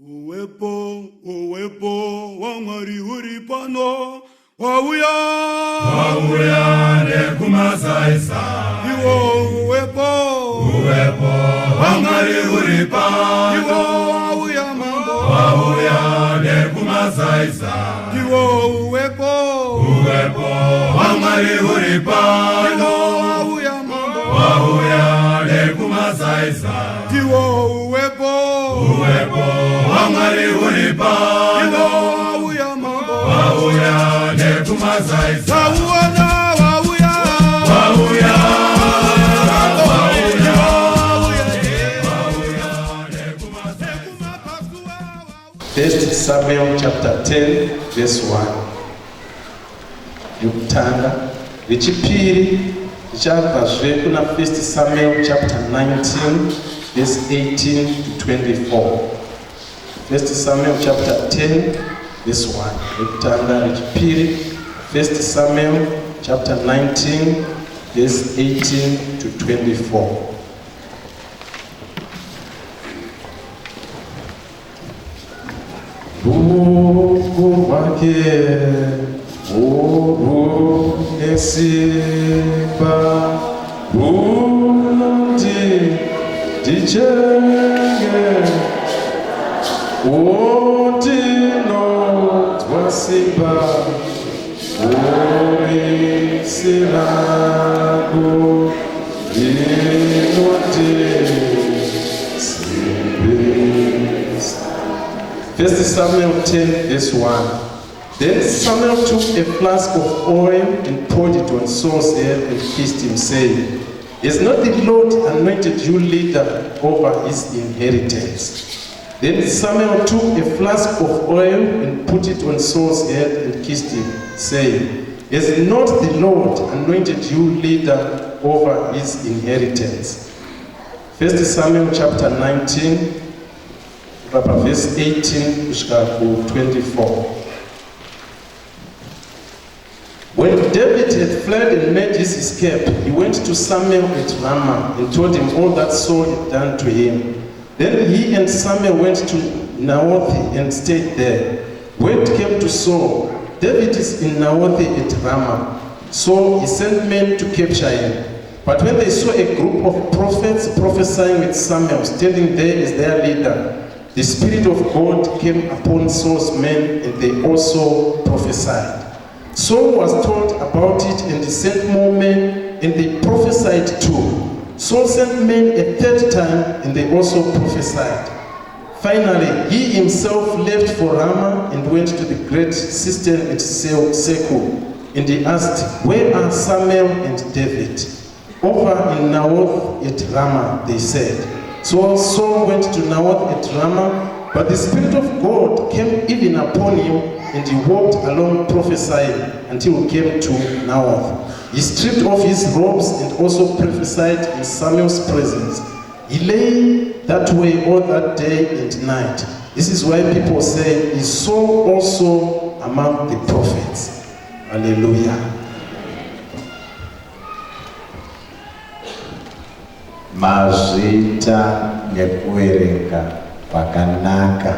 Uwepo wa Mwari uri pano, wauya nekumasaisa. Iwo uwepo wa Mwari uri pano, iwo wauya mambo, wauya nekumasaisa. Iwo uwepo wa Mwari uri pano, iwo wauya mambo, wauya nekumasaisa. Iwo uwepo wa Mwari uri pano, wauya mambo, wauya nekumasaisa. Wauya First Samuel chapter 10 verse 1. Yukutanga richipiri richabvazve kuna First Samuel chapter 19 verse 18 to 24. First Samuel chapter 10 verse 1. Yukutanga richipiri First Samuel chapter 19 verse 18 to 24. Wake Nesiba Undi Dijenge Undi no Twasiba Uri Sirago Inundi First Samuel 10 verse 1. Then Samuel took a flask of oil and poured it on Saul's head and kissed him, saying, "Is not the Lord anointed you leader over his inheritance?" Then Samuel took a flask of oil and put it on Saul's head and kissed him, saying, "Is not the Lord anointed you leader over his inheritance?" First Samuel chapter 19, verse 18 to 24. When David had fled and made his escape, he went to Samuel at Ramah and told him all that Saul had done to him. Then he and Samuel went to Naoth and stayed there. Word came to Saul, "David is in Naoth at Ramah." So he sent men to capture him. But when they saw a group of prophets prophesying with Samuel standing there as their leader, the Spirit of God came upon Saul's men and they also prophesied. Saul was told about it and he sent more men and they prophesied too. Saul sent men a third time and they also prophesied. Finally, he himself left for Ramah and went to the great cistern at Seku. And he asked, "Where are Samuel and David?" "Over in Naoth at Ramah," they said. So Saul went to Naoth at Ramah, but the Spirit of God came even upon him, and he walked along prophesying until he came to Naoth. He stripped off his robes and also prophesied in Samuel's presence. He lay that way all that day and night. This is why people say he saw also among the prophets. Hallelujah. Mazita nekuerenga pakanaka.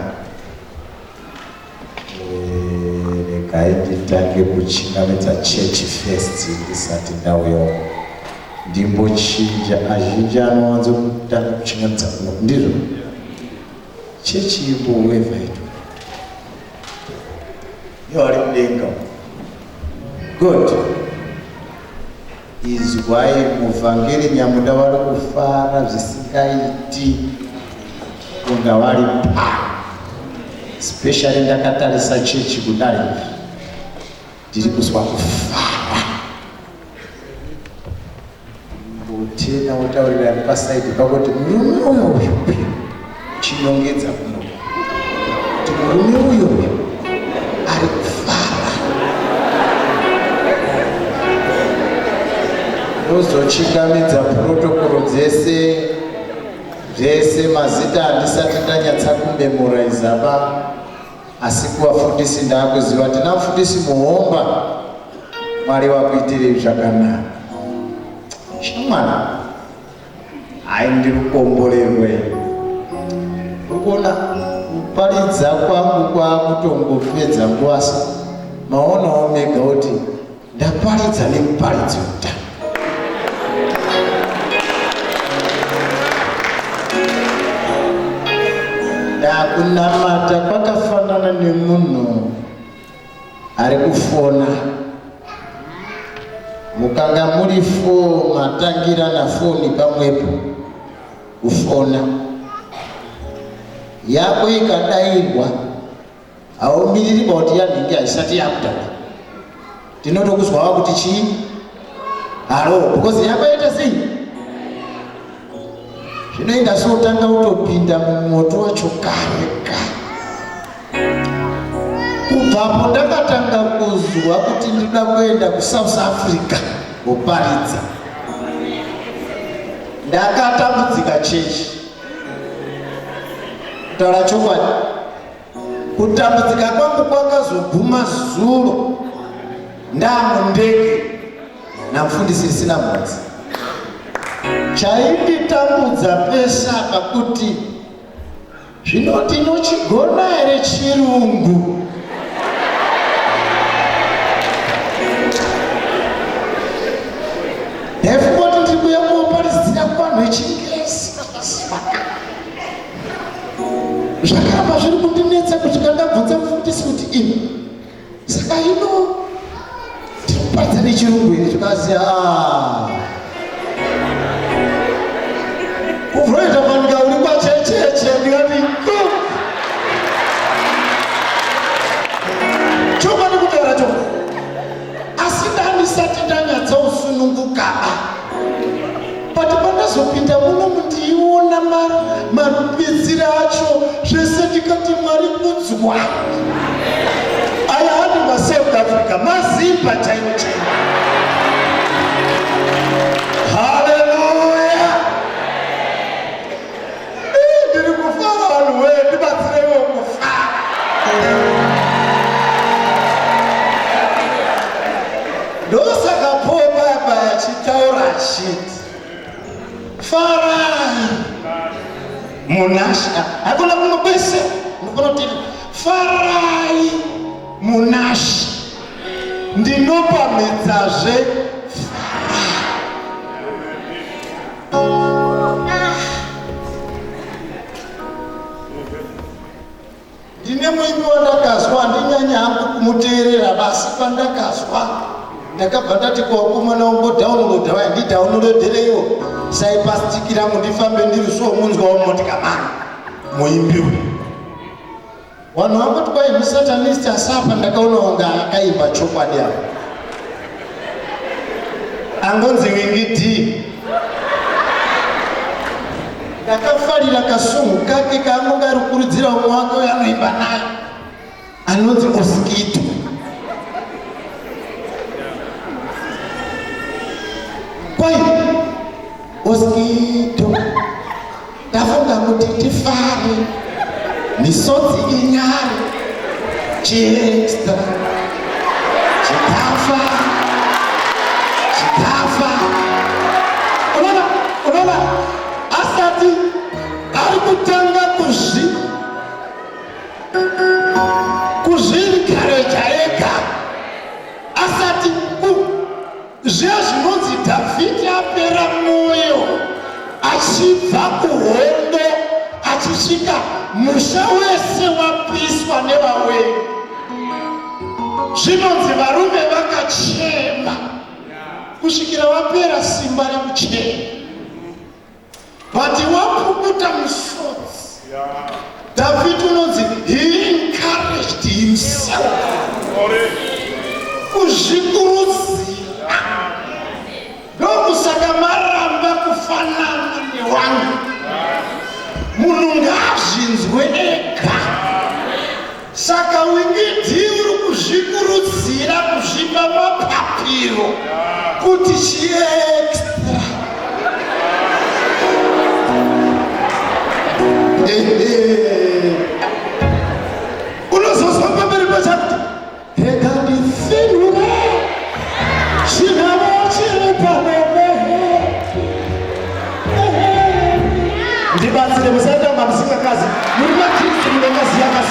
Regai nditange kuchingamidza church first ndisati ndauya. Ndimbochinja azhinji anowanzo kutanga kuchingamidza kuno ndizvo. Church ipo weva ito. Yori mudenga. Good. Izwai muvhangeri nyamuda vari kufara zvisingaiti kunga vari pa especially ndakatarisa chechi kudai ndiri kuzwa kufara mbotena wotaurira pasaidi pakoti murume uyo chinongedza kuno kuti murume uyo ari kufara nozochingamidza protokolo dzese mazita handisati ndanyatsa kumemoraiza ba asi kuvafundisi ndakuziva tina mufundisi muhomba Mwari wakuitire zvakanaka shamwana hai ndiri kuomborerwe ukuona kuparidza kwangu kwakutongopedza nguva maonawo mega kuti ndaparidza nemuparidzi utano. Ndakunamata kwakafanana nemunhu ari kufona. Mukanga muri 4 matangira na foni pamwepo kufona yako ikadairwa haumiriri kuti yanhingi haisati yakutanga tinotokuzwawo kuti chii halo because yako yaita sei zvinoenda sotanga utopinda mumoto wacho kare. Kubvapo ndakatanga kuzwa kuti ndinoda kuenda kuSouth Africa kuparidza. Ndakatambudzika chechi. Kutaura chokwadi, kutambudzika kwangu kwakazoguma zuro ndamundege namufundisi risina mhodzi. Chainditambudza pesa pakuti zvino tinochigona here chirungu. Ndefungoti ndikuya kuoparidzira kwanhu echingezi. Zvakaramba zviri kundinetsa kusvika ndabvunza mufundisi kuti ini saka ino tinoparidza nechirungu here zvikaziya kubroita panika uri kwachecheche ndikati chokwadi kutaura choko asi ndandisati ndanyatsosununguka pati pandazopinda muno mundiiona marupidziro acho zvese ndikati Mwari kudzwa. Aya handi maSouth Africa mazimba chaiwo chaiwo. Haleluya. Ndiri kufara vanhu we ndibatsirewo kufara. Ndosaka popa pachitaura chiti farai munasha hakuna kumwe kwese ndinofanoti farai munasha ndinopamedzazve ndine muimbi wandakazwa ndinyanya hangu kumuteerera basi pandakazwa ndakabva ndati kwakumana ungodhaunilodha waya ndidhaunirodhereiwo saipastiki rangu ndifambe ndiri so munzwawo motikamana muimbi uyu vanhu vangoti kwai musatanist asapa ndakaona unga akaimba chokwadi apo angonzi Wingi D. Ndakafarira kasungu kake kaanonga ari kukurudzira umwe wake anoimba naye anonzi Oskito. Kwai Oskito ndafunga kuti tifare misodzi inyari chiextra chikafa unaona asati ari kutanga kuzvirikareja ega asati zviya zvinonzi Dhavhidhi apera mwoyo achibva kuhondo achisvika musha wese wapiswa nevaweni zvinonzi varume vakachema kusvikira vapera simba rekuchema but wapukuta musodzi Dhavhidhi unonzi he encouraged himself kuzvikurudzira ndokusaka maramba kufanana newangu munhu ngaazvinzwe ega saka Wingi D uri kuzvikurudzira kuzvipa mapapiro kuti chiextra unozozwa pamberi pachakuti rega ndifenhure chinavo chiri panomehe ndibatsire musaenda mamusingakazi muri maKristu mune ngazi yakasi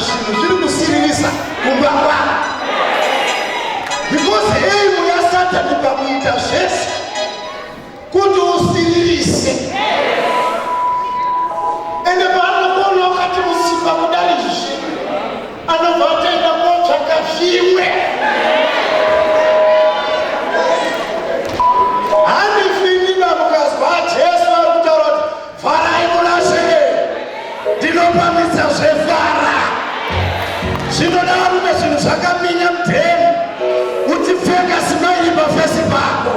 zvinhu zviri kusiririsa kumba kwako. Because aim ya Satani pakuita zvese kuti usiririse. Ende paanokona wakati musimba kudari zvinhu anobva ataenda kotsvaka zvimwe. Handifindiba mukazwa Jesu ari kutaura kuti farai murashe, ndinopamisa zvefara. Zvinoda varume zvinhu zvakaminya mudheni, uchipfeka simairi pafesi pako,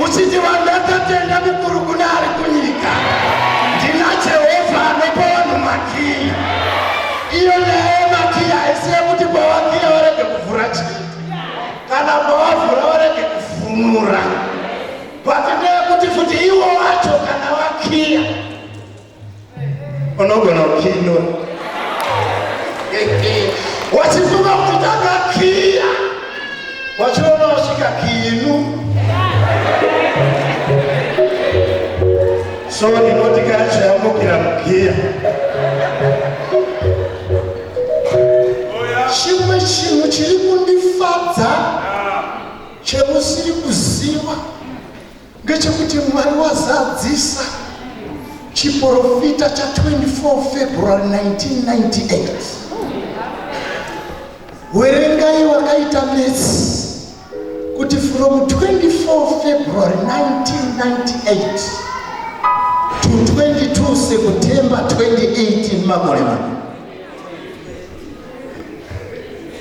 uchiti vandatatenda mukuru kuna ari kunyika. Ndina Jehovha anopa vanhu makiyi. Iyo naye makiyi haisi yekuti pavakiya varege kuvhura chiti, kana pavavhura varege kuvhunura, but ndeyekuti futi iwo wacho kana vakiya unogona kukinura. Wachifunga kuti takakiya, wachiona wasvika kinu. So ndinoti kacho yambukira mukiya. Chimwe chinhu chiri kundifadza chemusiri kuziva ngechekuti Mwari wazadzisa chiprofita cha 24 February 1998. Werengai wakaita metsi kuti from 24 February 1998 to 22 September 2018 makore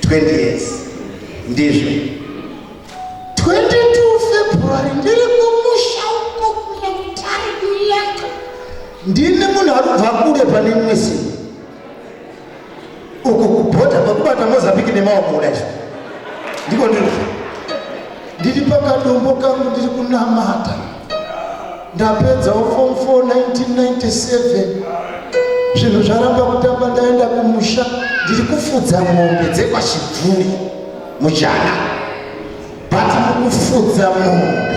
20 years. Ndizvo 22 February ndiri kumusha uko kuna mutari kuyaka. Ndine munhu arubva kure pane mwezi uko kubhodha pakubata Mozambique nemaoko kudai. Ndiko ndiri pakadombo kangu ndiri kunamata. Ndapedzawo form 4 1997. Zvinhu zvaramba kutamba, ndaenda kumusha ndiri kufudza mombe dzekwachibvuri mujana. But mukufudza mombe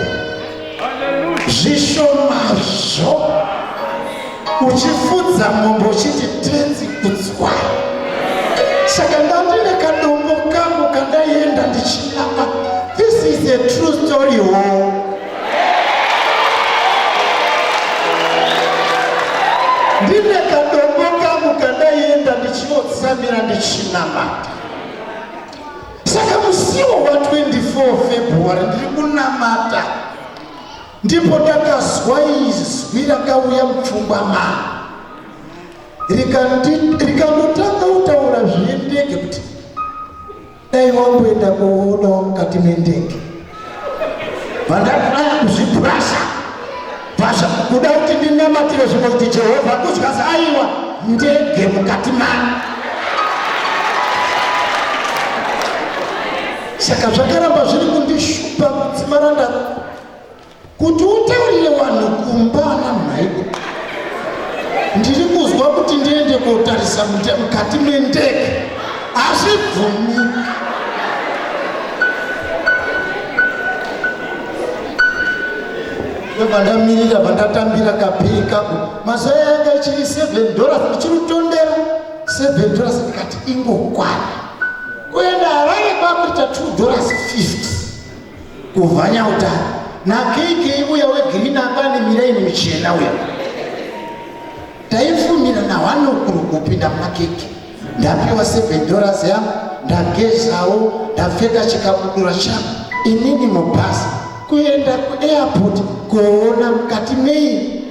zvishomazvo, uchifudza mombe uchiti tenzi kudzwa. Saka ndandine kadombo kangu kandaenda ndichinama. This is a true story ho. Ndine kadombo kangu kandaenda ndichiotsamira ndichinamata. Saka musiwo wa 24 February ndiri kunamata, ndipo ndakazwa izwi rakauya mupfungwa mangu rikandotanga kutaura zvendege kuti dai wamboenda kuonawo mukati mendege. Vandadai kuzvibhurasha kuda kuti ndinamatire zvimwe kuti Jehovha kuzvikazi aiwa ndege mukati mano. Saka zvakaramba zviri kundishupa kudzimaranda kuti utaurire vanhu kumba ana mhaibu. Ndiri kuzwa kuti ndiende kotarisa mukati mendege, hazvibvumi. Vandamirira vandatambira kapei kako mazuva yanga ichiri $7 ndichirutondera $7 ndikati ingokwana kuenda Harare kwakuita $2.50 kuvhanya utano nakeike uya wegreen akane miraini michena uya taifumira nawanokuru kupinda makeke. Ndapiwa $7 yangu, ndagezawo, ndapfeka chikabudura changu, inini mubhasi kuenda kuairport kuona mukati mei.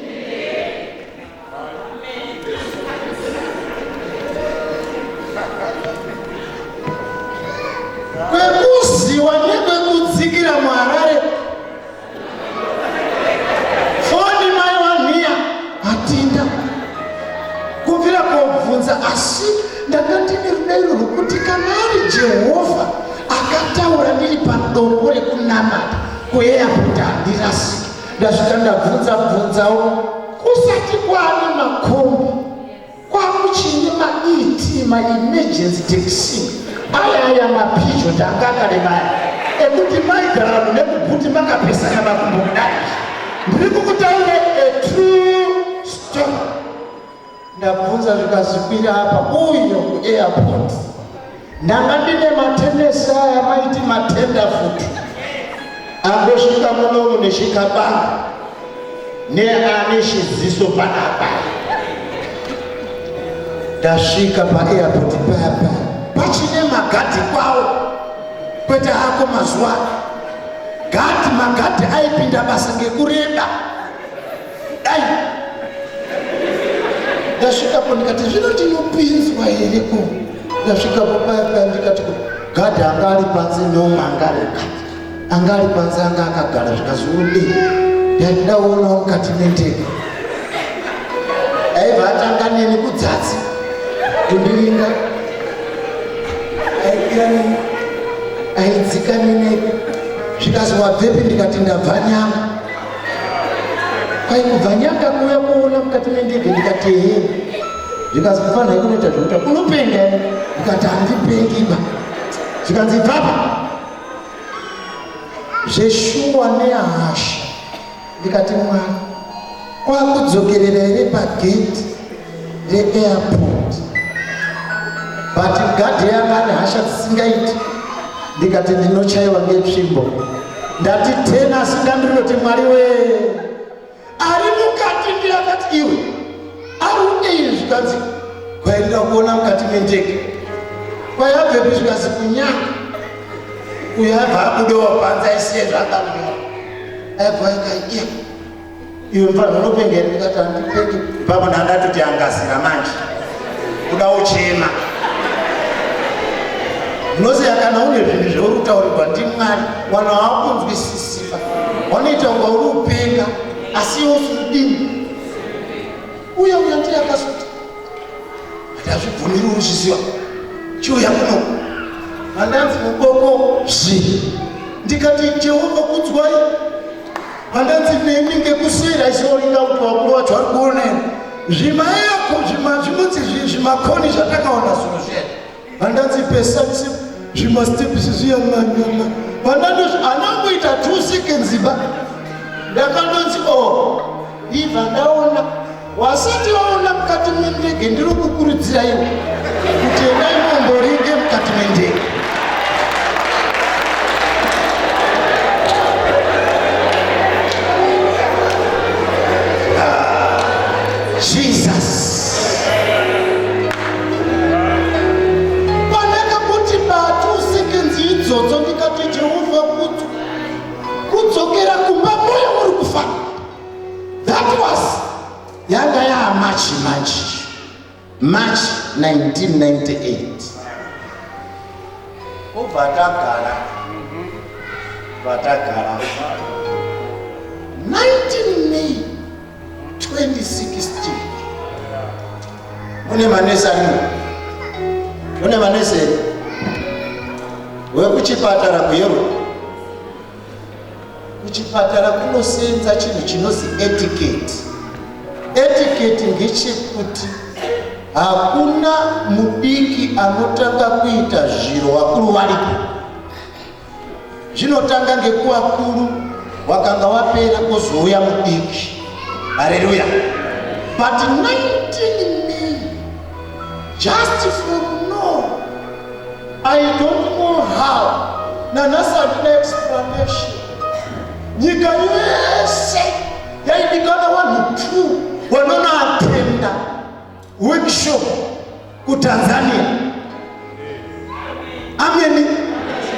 Kwekuziwa nekwekudzikira muHarare. Foni mai waniya hatinda kubvira kobvunza, asi ndanga ndine rudairo rwokuti kana ari Jehovha akataura ndiri padombo rekunamata kuairport handirasiki. Ndasvika ndabvunza-bvunzawo kusati kwaane makombi, kwakuchine maET, ma-emergency taxi, aya mapijo tangakaremaya ekuti maigara munekubhuti makapesana makumbo kudai. Ndiri kukutaura a true story. Ndabvunza zvakawandisa zvikasikwira apa uyo kuairport. Ndanga ndine matenesi aya maiti matenda futi angosvika munomu nechikabanga neane chiziso panapa. Ndasvika paairport papa pachine magadhi kwawo kwete ako mazuva gadhi magadhi aipinda basa ngekureba. Dai ndasvikapo ndikati zvino ndinopinzwa here ko. Ndasvikapo papa ndikati gadhi anga ari panze noma anga ari panze anga akagara zvikazonde yandaonawo mukati menteke aibva atanga neni kudzasi kundiringa aidzika nenepo zvikazi wabvepi ndikati ndabva nyanga. Kwai kubva nyanga kuuya kuona mukati mendege ndikati ehe. Zvikazi kufanira kunoita zvokuta unopenga ndikati handipengiba. Zvikanzi bvapa zveshuwa nehasha ndikati Mwari kwakudzokerera here pageti reairport. But gadhi yanga ane hasha dzisingaiti. Ndikati ndinochaiwa ngetsvimbo. Ndati tena asingandinoti Mwari wee ari mukati. Ndiyakati iwe ari zvikanzi kwairira kuona mukati mendege kwayabvepi zvikazi kunyanga kuyabva abudawo panze aisiye zvakanyora aibva akaiye iwe mfanira unopengera. Ndikati handipengi. Ipapo ndandatoti angazira manje kuda uchema. Unoziya kana une zvinhu zvauri kutaurirwa ndiMwari wana wakunzwisisipa wanoita kunga uri upenga asi iwe usiri dini. Uya ndiyakasuta ati hazvibvumiri uzviziva chiuya kuno handanzi muboko ndikati Jehovha kudzwai handanzi nemi ngekuswera isioringa kuti wakuru wacho ari kuoneni zvimunzi zvimakoni zvatakaona zvinhu zvedu handanzi pesatsi zvimastepisi zviyamanyama handangoita 2 seconds ba ndakandonzi ibva ndaona wasati waona mukati mendege. Ndiri kukurudzira iwe kuti endai momboringe mukati mendege. Jesus pandakakuti pa2 seconds idzodzo ndikati Jehovha kudzokera kumba moyo uri kufana. That was yanga ya March 1998. Vatagara 19 May 2016 une manese wekuchipatara kuyero. Kuchipatara kunosenza chinhu chinozi etiquette. Etiquette ngechekuti hakuna mudiki anotanga kuita zviro wakuru varipo. Zvinotanga ngekuwakuru wakanga wapera kozouya mudiki. Haleluya. But 19 May just from no I don't know how nanasi handina explanation nyika yese yaidikana vanhu 2 vanonoatenda workshop kuTanzania. Ameni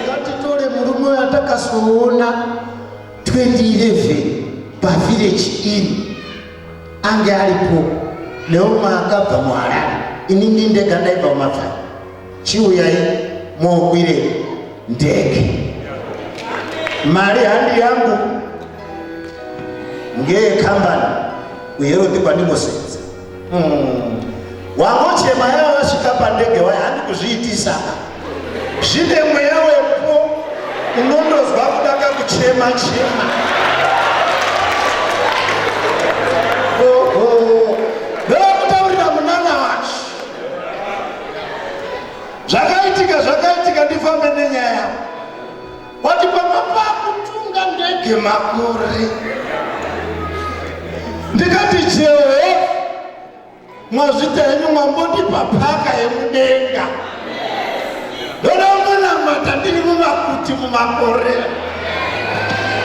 ngatitore murume watakasoona 2011 pavillage inn ange aripo neumwe akabva muHarare. Inini ndega ndaibva kumafani. Chiuyai mokwire ndege. Mari handi yangu ngeyekambani kuherodi kwandinosenza. Wangochema yavo vasvika pandege waya handi kuzviitisa. Zvine mweya wepo unondozwa kudaka kuchema. Ndokutaurira munana wacho. Zvakaitika ndifambe nenyaya yavo. Wati pamapa kutunga ndege makore. Ndikati Jehovha mwazvita henyu mwambondipa paka yemudenga ndonaunonamata ndiri mumakuti mumakore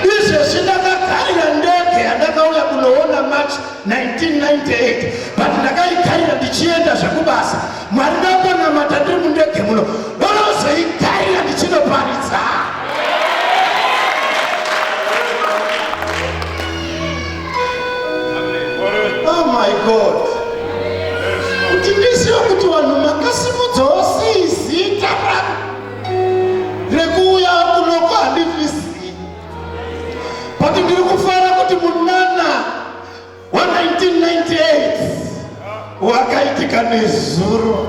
izvezvi ndakagarira ndege yandakauya kunoona March 1998 but ndakaigarira ndichienda zvekubasa. Mwari ndakonamata ndiri mundege muno ndonozoigarira ndichinoparidza. Oh my God, kuti ndizive kuti vanhu makasimudzawo sei zita rekuuya kunoko handizvizivi, but ndiri kufara kuti munana wa 1998 wakaitika nezuro.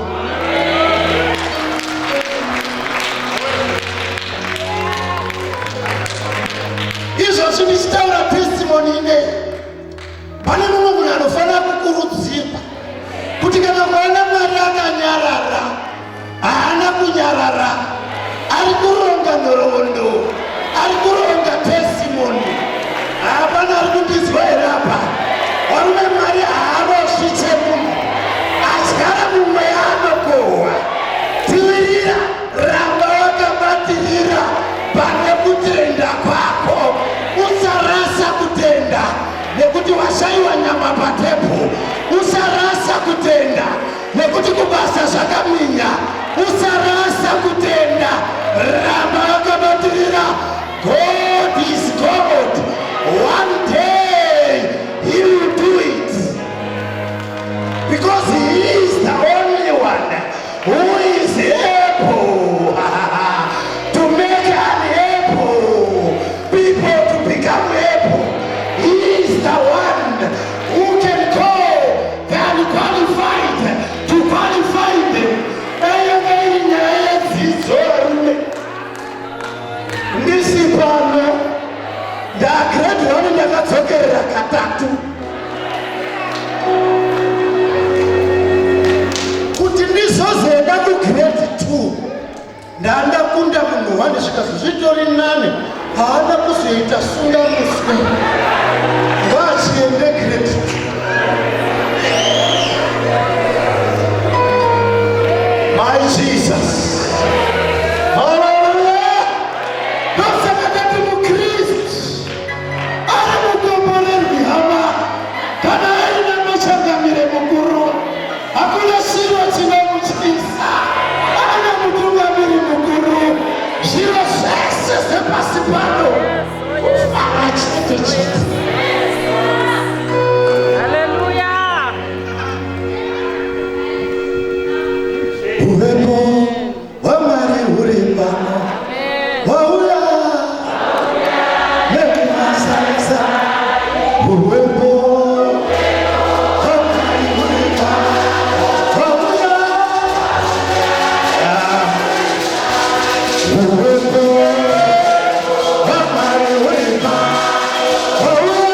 Izvozvi ndichitaura testimony inei, pane mumwe munhu anofanira kukurudzirwa kuti kana mwana Mwari akanyarara, haana kunyarara, ari kuronga nhoroondo, ari kuronga testimony. Hapana ari kundizwa here apa? Varume Mwari haarosvi chemunhu, adyara mumwe yaanokohwa. Tivirira, ramba wakabatirira pane kutenda kwako, usarasa kutenda nekuti washayiwa nyama patepo, usarasa kutenda nekuti kubasa zvakaminya, usarasa kutenda, ramba wakabatirira. God is God. One day he will do it, because he is the only one who is able to make unable people to become able. He is the one who can call the unqualified to qualify them. Ndisi pano ndagraduate ndakadzokerera katatu kuti ndizozoenda kugrade 2 ndandakunda munhu wani zvikazi zvitori nane, haana kuzoita sunga muswe ngachiende grade 2. My Jesus. Hallelujah. Uwepo wa Mwari uri pano, wauya nekumasaisa. Uwepo wa Mwari uri pano, wauya. Uwepo wa Mwari uri pano, wauya.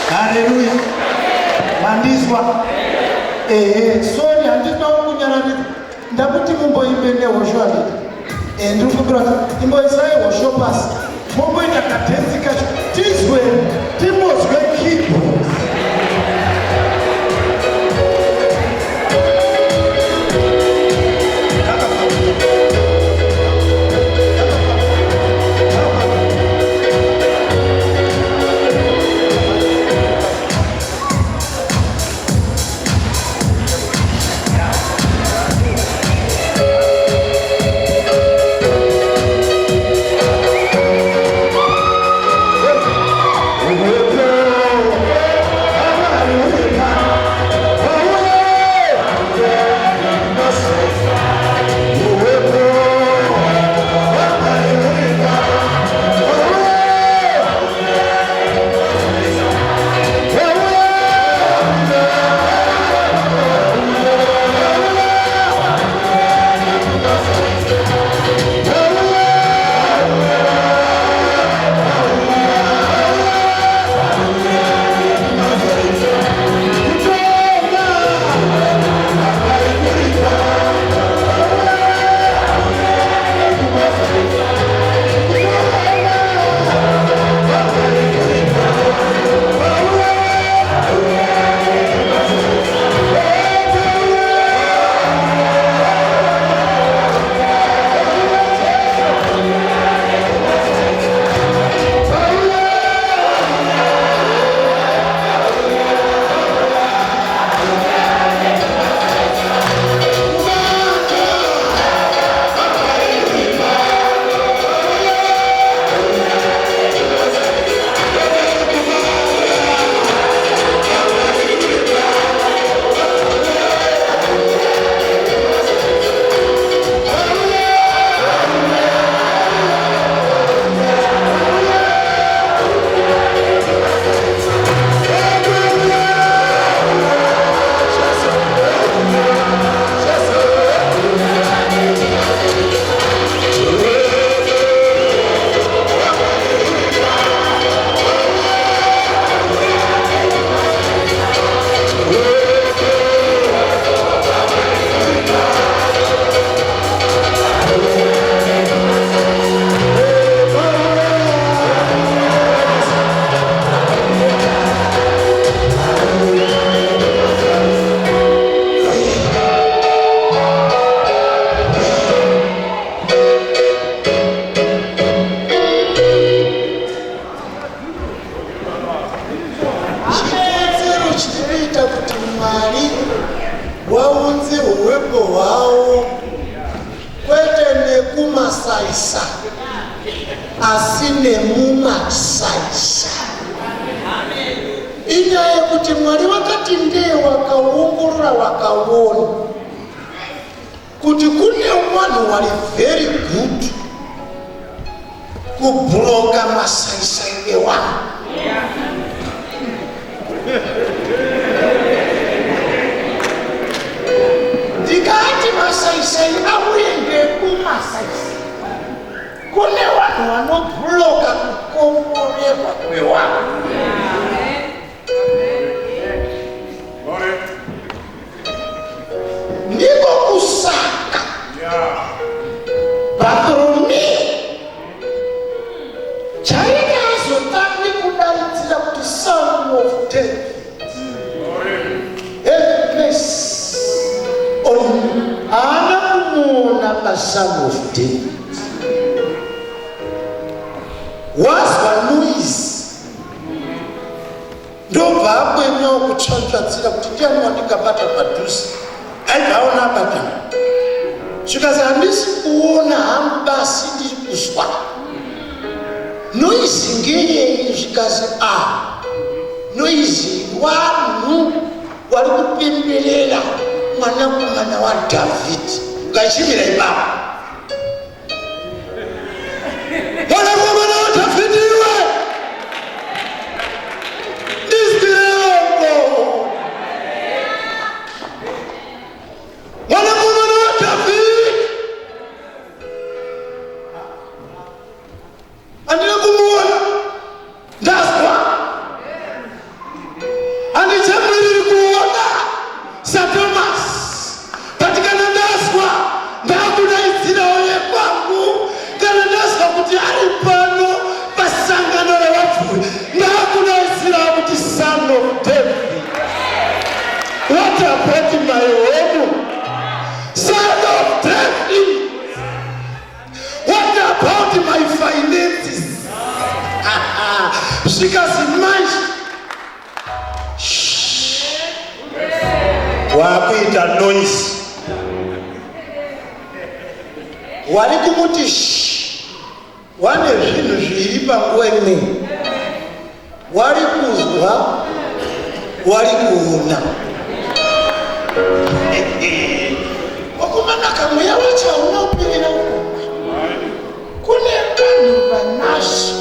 Hallelujah. Mandizwa. Sorry, handina kunyararidza. Ndakuti mumboimbe nehosho handiti. Ndiri kubira imboisai hosho pasi. Mumboita kadhenzi kacho. Tizwe, timozwe keyboard. chinoita kuti Mwari waunze uwepo hwavo kwete nekumasaisa asi nemumasaisa. Inyaya yekuti Mwari wakati ndee wakaongorora wakaona kuti kune vanhu vari very good kubloka masaisai evanhu. Ndikati masaisai auye ndekumasaisa, kune vanhu vanobloka kukomborerwa kwevanhu. Ndiko kusaka Bartholomew chainge azotange kudaidzira kuti Son of David, haana kumuona paSon of David. Wazwa noise ndobva akwenyawo kutsvatsvadzira kuti ndiani wandingabata padhuze. Aigaona abatana zvikazi handisi kuona hangu basi ndiri kuzwa noizi ngeyei. Zvikazi noizi vanhu vari kupemberera mwanakomana waDhavhidhi. Ngachimira ipapo, mwanakomana waDhavhidhi iwe ndizwirewo. Mwanakomana waDhavhidhi handina kumuona, ndazwa handichamwiriri kuona saThomas, but kana ndazwa ndakudaidzirawo yekwangu. Kana ndazwa kuti ari pano pasangano revabvuri ndakudaidzirawo kuti Son of David. What about my home? Son of David. What about my finances? Zvikazi manje wakuita noise, wari kumuti wane zvinhu zviri panguva imwe, wari kuzwa wari kuona. Wakumanaka mweya wacho unoperera kune vanhu vanazvo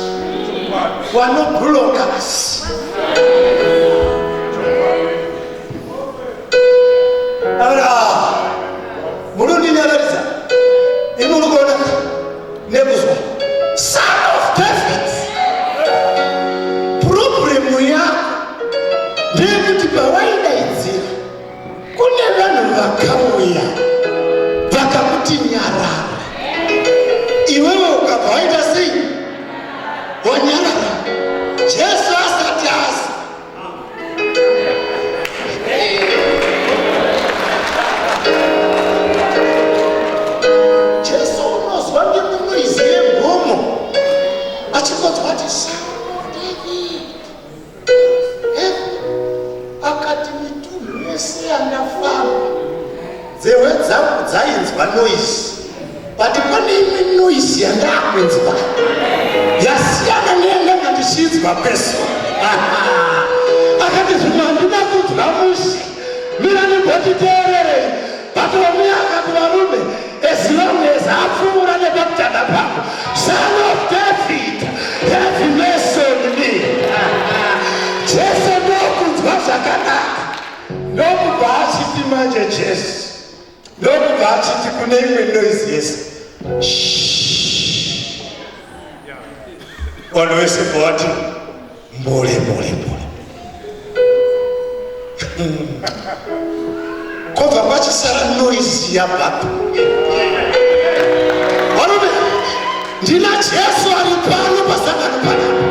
vanobloka asi. Munondinyaradza imuri kuona nekuzwa Son of David. Problemu yako ndeyekuti pawaidaidzira kune vanhu vakauya vakakuti nyarara, iwewe ukabva waita sei? Wanyarara. Jesu asati azi Jesu unozwa ngemunoizi yemhomo achikodzwa ati Son of David. Akati mitunhu yese yandafamba nzewe dzangu dzainzwa noise, but pane imwe noise yandakunzwa yasiyana neyandanga ndichinzwa peso. Akati zvino handina kunzwa mushi, mira ndingotiteererei. Bartholomew akati varume, as long as apfuura nepakutanga pangu, Son of David, have mercy on me. Jesu ndokunzwa zvakanaka, ndokubva achiti manje Jesu, ndokubva achiti kune imwe noise yese vanhu vese bvati mbole. Kobva kwachisara noise yababa. Varume, ndina Jesu ari pano pasangano panapa,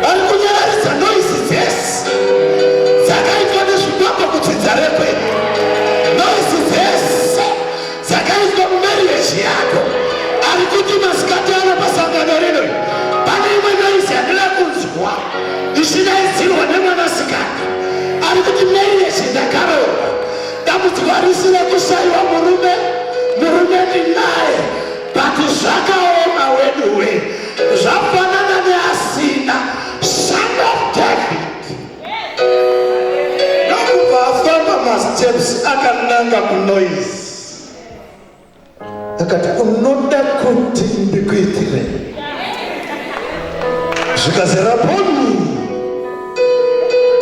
ari kunyararidza noise dzese dzakaitwa nezvikwapa kudzidza rekweni, noise dzese dzakaitwa mumarriage yako. Ari kuti masikati ano pasangano rino pane imwe noise yandina kunzwa ichidaidzirwa nemwanasikana ari kuti marriage ndakarohwa dambudziko risina kushayiwa murume ndinaye but zvakaoma weduwe zvafanana neasina son of David nokubva afamba masteps akananga kunoise akati unoda kuti ndikuitire zvikazera poni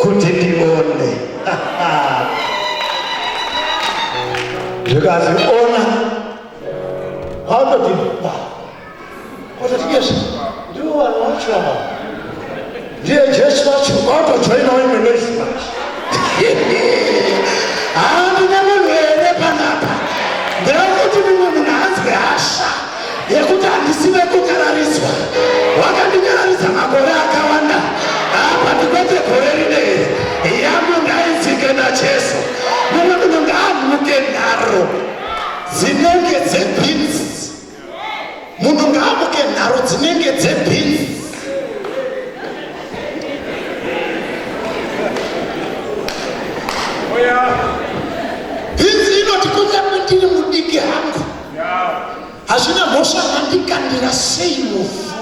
kuti ndione zvikaziona hautoti watotiyezve ndiwo vanhu vacho ava ndiye jesu vacho vautojoinawo imwe noisimachi handine munhu here panapa ndirakuti mumwe munhu anzwe hasha yekuti handisive kukarariswa wakandikararidza makore akawanda apa ndikwete gore rineri yangu ngainzike najesu mumwe munhu ngaamuke nharo dzinenge dzebhinzi munhu ngaamuke nharo dzinenge dzebhinzi bhinzi inoti kunyange ndiri mudiki hangu hazvina mhosva mandikandira sei muvhu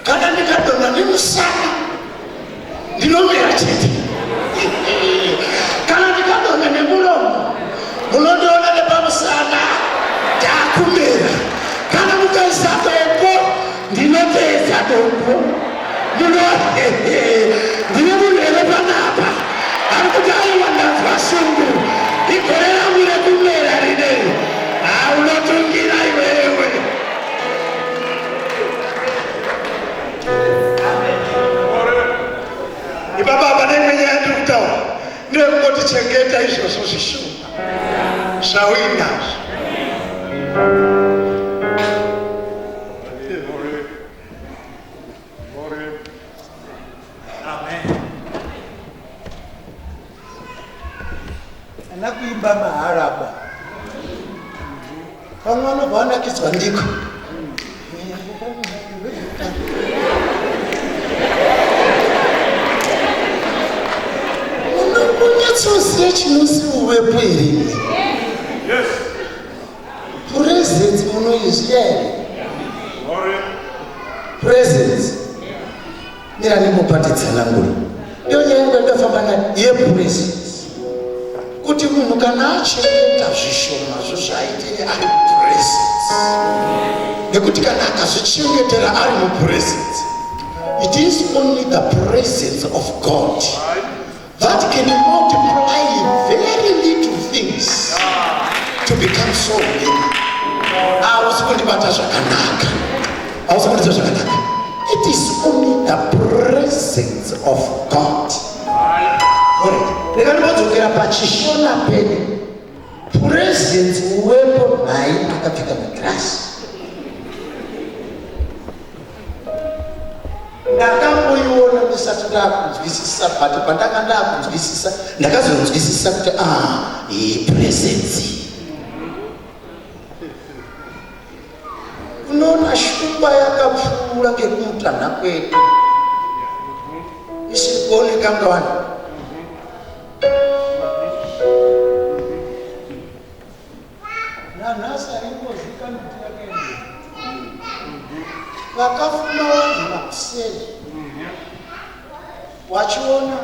kana ndikadonha nemusana ndinomera chete kana ndikadonha nemuromo munondiona nepamusana ndakumera kana mukaisa dombo ndinoteedza dombo ndine munhu here panapa ari kuti aiwa ndanzwa shungu igore rangu rekumera rineri unotungira iwewe ibababa neimwe nyaya ndiri kutaura ndeyekunotichengeta izvozvo zvishoma zvauinazvo ana kuimba maharaba pamwe vanobva vanakidzwa ndiko unokunyatsoziva chinosimuwepo here presence munoizviya here presence miranimupatidzananguri iyo nyange ndafamba nayo yepresence kuti munhu kana achengeta zvishomazvo zvaaitire ari mupresence nekuti kana akazvichengetera ari mupresence it is only the presence of God that can multiply very little things to become so many. Ausikundibata zvakanaka ausikundibata zvakanaka it is only the presence of God. Ndikanodzokera pachishona pene presence uwepo nhai akapfeka magirasi ndakamboiona ndisati ndakunzwisisa but pandanga ndakunzwisisa ndakazonzwisisa kuti presence unoona shumba yakapfuura ngekumutanha kwedu isiri kuoneka ngavanhu nanhasi aringozikanwa kuti yakaenda vakafuma vanhu makuseni wachiona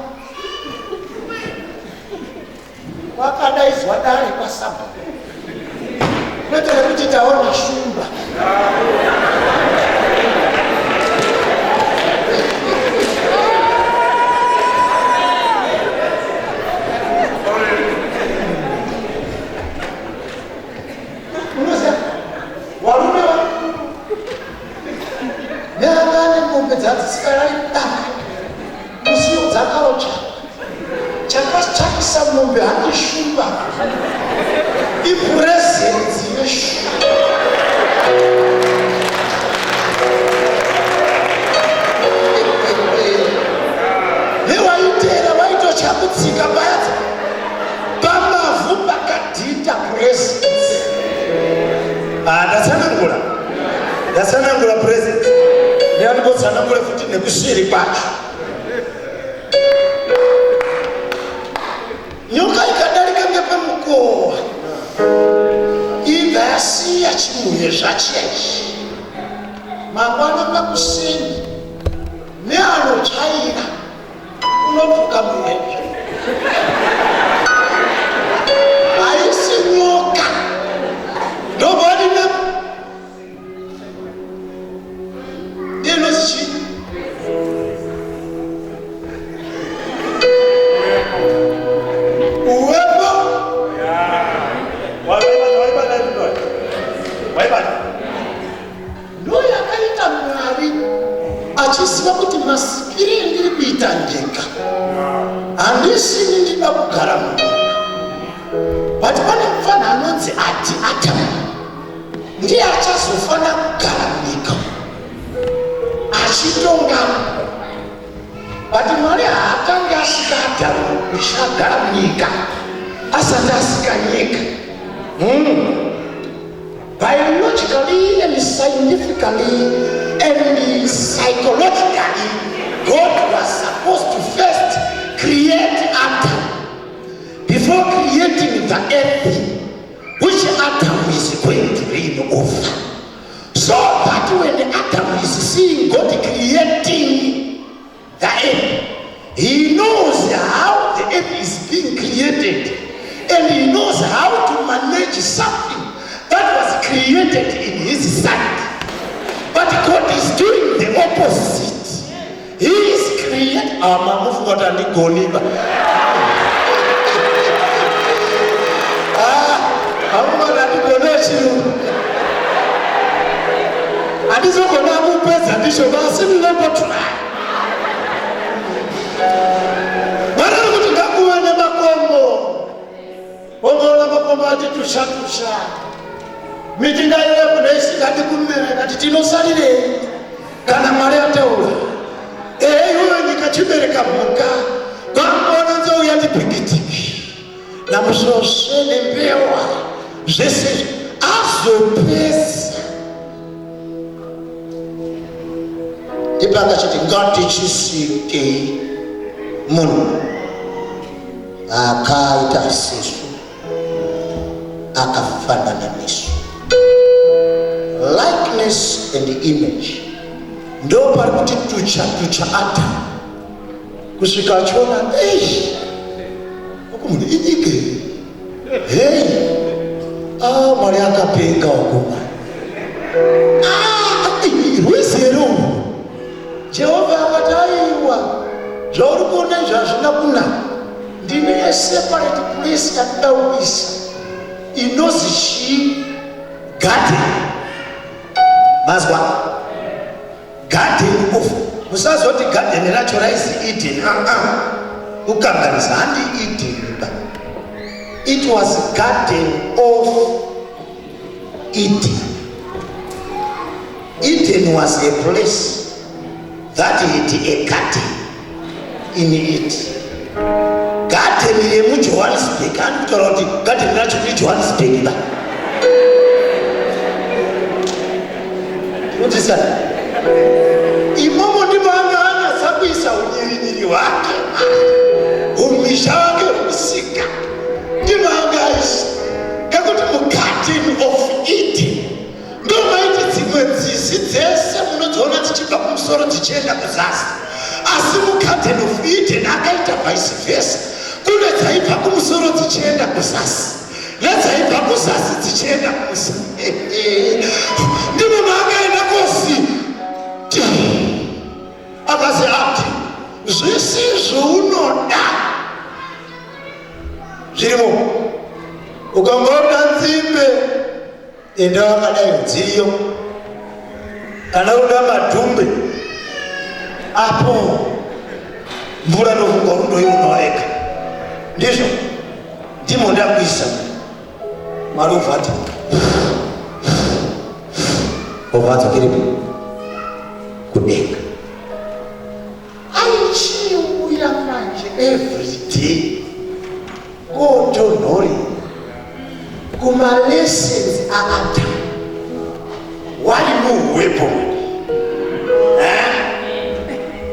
wakadaidzwa dare kwasabha kwete kuti taona shumba musiwo dzakaocha chakachakisa mombe handi shumba ipurezenzi yeshumba newaitera waitochakutsika paya pamavhu pakadhita purezenzi ndatsanangura purezenzi neanobotsanangura futi nekusviri kwacho inovuka muhezvo haisi nyoka ndobodina ndinozichi uwepo ndoyakaita Mwari achiziva kuti masikiri endiri kuita ndega handisini ndida kugara munyika but pane mufana anonzi ati Adamu ndiye achazofana kugara munyika achitonga but Mwari haakange asika Adamu uchagara munyika asati asika nyika biologically and scientifically and psychologically, God was supposed to first create Adam before creating the earth, which Adam is going to reign over. So that when Adam is seeing God creating the earth, he knows how the earth is being created, and he knows how to manage something that was created in his sight. But God is doing the opposite. He is creating mitinga yepo naisikati kumera kati tinosalire kana Mwari ataura iwe ndikachibereka mhuka kwambona nzou yati pikitiki namusosve nembewa zvese azopesa ndipanga chiti ngatichisike munhu akaita sesu akafanana nesu. Likeness and the image ndo pari kuti tucha Adamu kusvika achiona uku munhu inyike Mwari akapenga uku rwizero Jehovha akati aiwa zvauri kuona zvazvina kunaka ndine separate place yandida kuisa inozi chii garden. Mazwa garden of musazoti garden racho raisi Eden ukanganisa handi Eden ba. It was garden of Eden. Eden was a place that had a garden in it. Garden ye Johannesburg and kuti garden racho ni Johannesburg ba. Utisana imomo ndibanga anyasakuisa unyiriniri wake umisha wake usika ndibanga isi kakuti mugarden of Eden ndo maiti dzimwe nzizi dzese munodziona dzichibva kumusoro dzichienda kuzasi, asi mugarden of Eden akaita vice versa. Kune dzaibva kumusoro dzichienda kuzasi nedzaibva kuzasi dzichienda kumusoro. Ndimo maakaenda kosi akazi ati zvese zvaunoda zvirimo. Ukangoda nzimbe enda wakadai dziriyo, kana uda madhumbe apo mvura nofunga undoiona wega. Ndizvo ndimo ndakuisa Mwari uvati ovadzokeripo kudenga. Aichiuya manje every day kotonhori kumalessons aAdamu wari muhwepo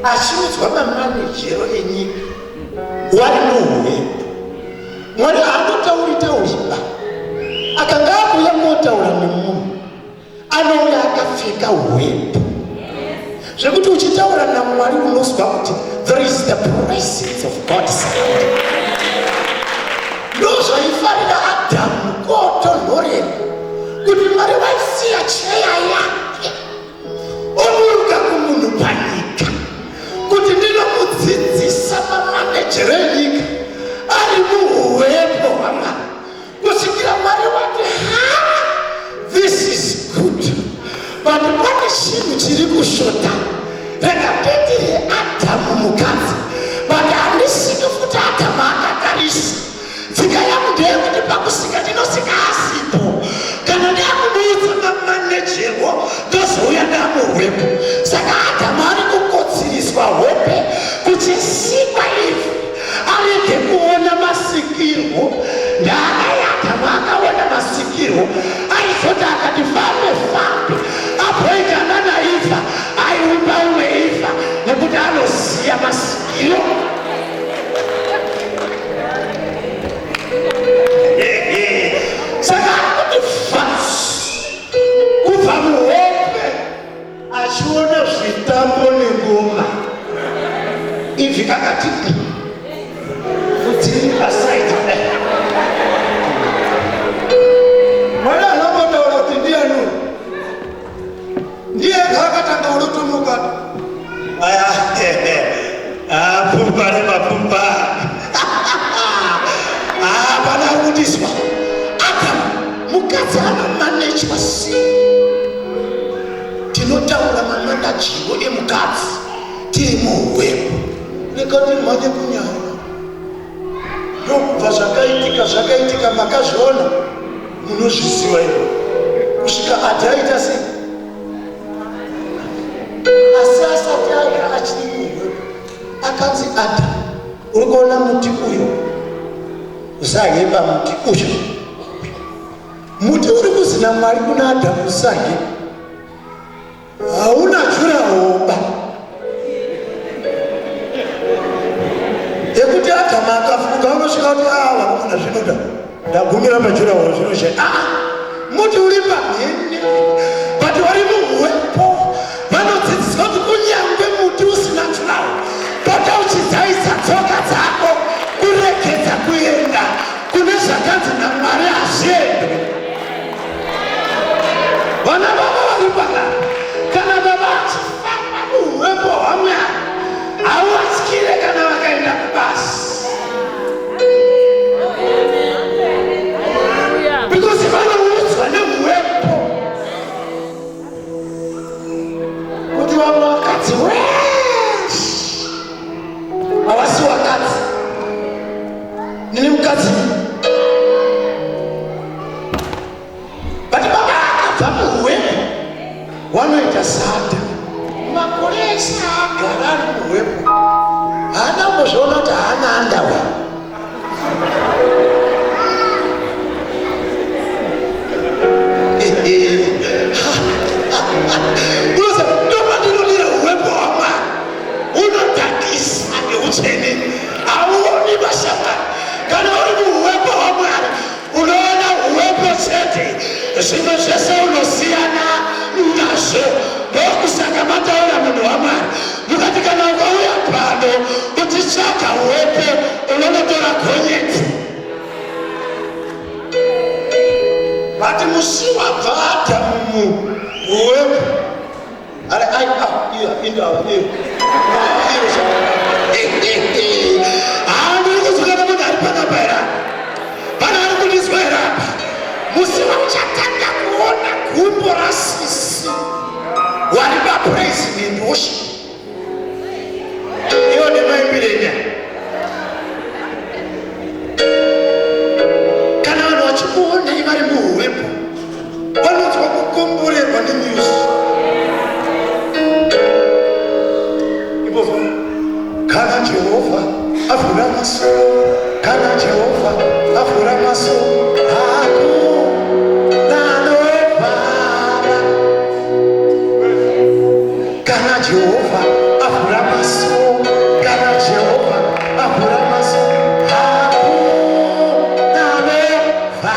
achiudzwa mamanejero enyika wari muhwepo. Mwari haandotauriba, akanga akuya kotaura nemunhu anouya akapfeka hwepo. zvekuti uchitaura naMwari unozwa kuti there is the presence of God surrounding. Ndozvaifarira Adhamu kotonhorera kuti Mwari vaisiya cheya yake omuruka kumunhu panyika kuti ndinomudzidzisa mamanejero enyika ari muhwepo hwaMwari kusvikira Mwari wati this is good, but pane chinhu chiri kushota. Rega nditiri Adhamu mukadzi, but handisiki futi Adhamu akatarisa. Tsika yangu ndeyekuti pakusika ndinosika asipo. Kana ndakumuudza mamanejero ndozouya ndamuhwepo. Saka Adhamu ari kukotsiriswa hope kuchisikwa ivhu arege kuona masikirwo. Ndakaya Adhamu akaona masikirwo aizoti akati fambe apoitana naIvha aiumba umwe Ivha nekuti anoziya masikiro. Saka akuti kubva muhope achiona zvitambo nengoma. Ivhi kakati kuti asaita Mwari anongotaura kuti ndiani ndiye akatanga unotomuka pumba nemapumba pana kudiswa Adhamu mukadzi anomanejwa sei. Tinotaura mamandajiwo emukadzi tiri muhwepo. Rekati mhanye kunyanya ndokubva zvakaitika makazviona munozviziva iro kusvika Adha aita sei. Asi asati aga achiri muhwepo akanzi Adha uri kuona muti uyu usarye pamuti uyu. Muti uri kuzina Mwari kuna Adhamu usarye hauna jurahoba yekuti Adhamu akafuka unosvika kuti vakomana zvinoda ndagumira pajuraho zvinoshe muti uri pamhene but vari muhwepo. Vanodzidzisa kuti kunyangwe muti usina juraho pota uchidzaisa tsoka dzako kuregedza kuenda kune zvakanzi naMwari hazviendwe. Vana vava vari pakati kana vava vachifamba muhwepo hwaMwari havatyire kana vakaenda kubasa because vanoudzwa nemuhwepo kuti vamwe vakadzi weshe havasi vakadzi. Ndini mukadzi but baba akabva muhwepo wanoita sada makore ese agara ari muhwepo haana kuzviona kuti haana andawe. Unoza ndoma ndinodira uwepo hwaMwari unotakisa neutsvene hauoni mashakani. Kana uri muhwepo hwaMwari unoona uwepo chete, zvimwe zvese unosiyana nazvo. Ndokusaka mataura munhu waMwari mukati kana ukauya pano uchitsvaka uwepo unonotora gonyeti. Vati musi wabva Adhamu muhwepo ndiri kuzvikana munhu ari pakapaira pana ari kundiswaira apa musi wauchatanga kuona gumbo rasisi wari papresident worship iwo nemaimbirenya kana vanhu vachikuonai vari muhwepo vanonzwa kukomborerwa nemusi. Kana Jehovha avhura maso, kana Jehovha avhura maso, hakuna anovhara. Kana Jehovha avhura maso, kana Jehovha avhura maso, hakuna anovhara.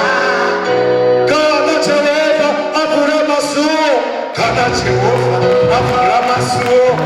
Kana Jehovha avhura maso, kana Jehovha avhura maso.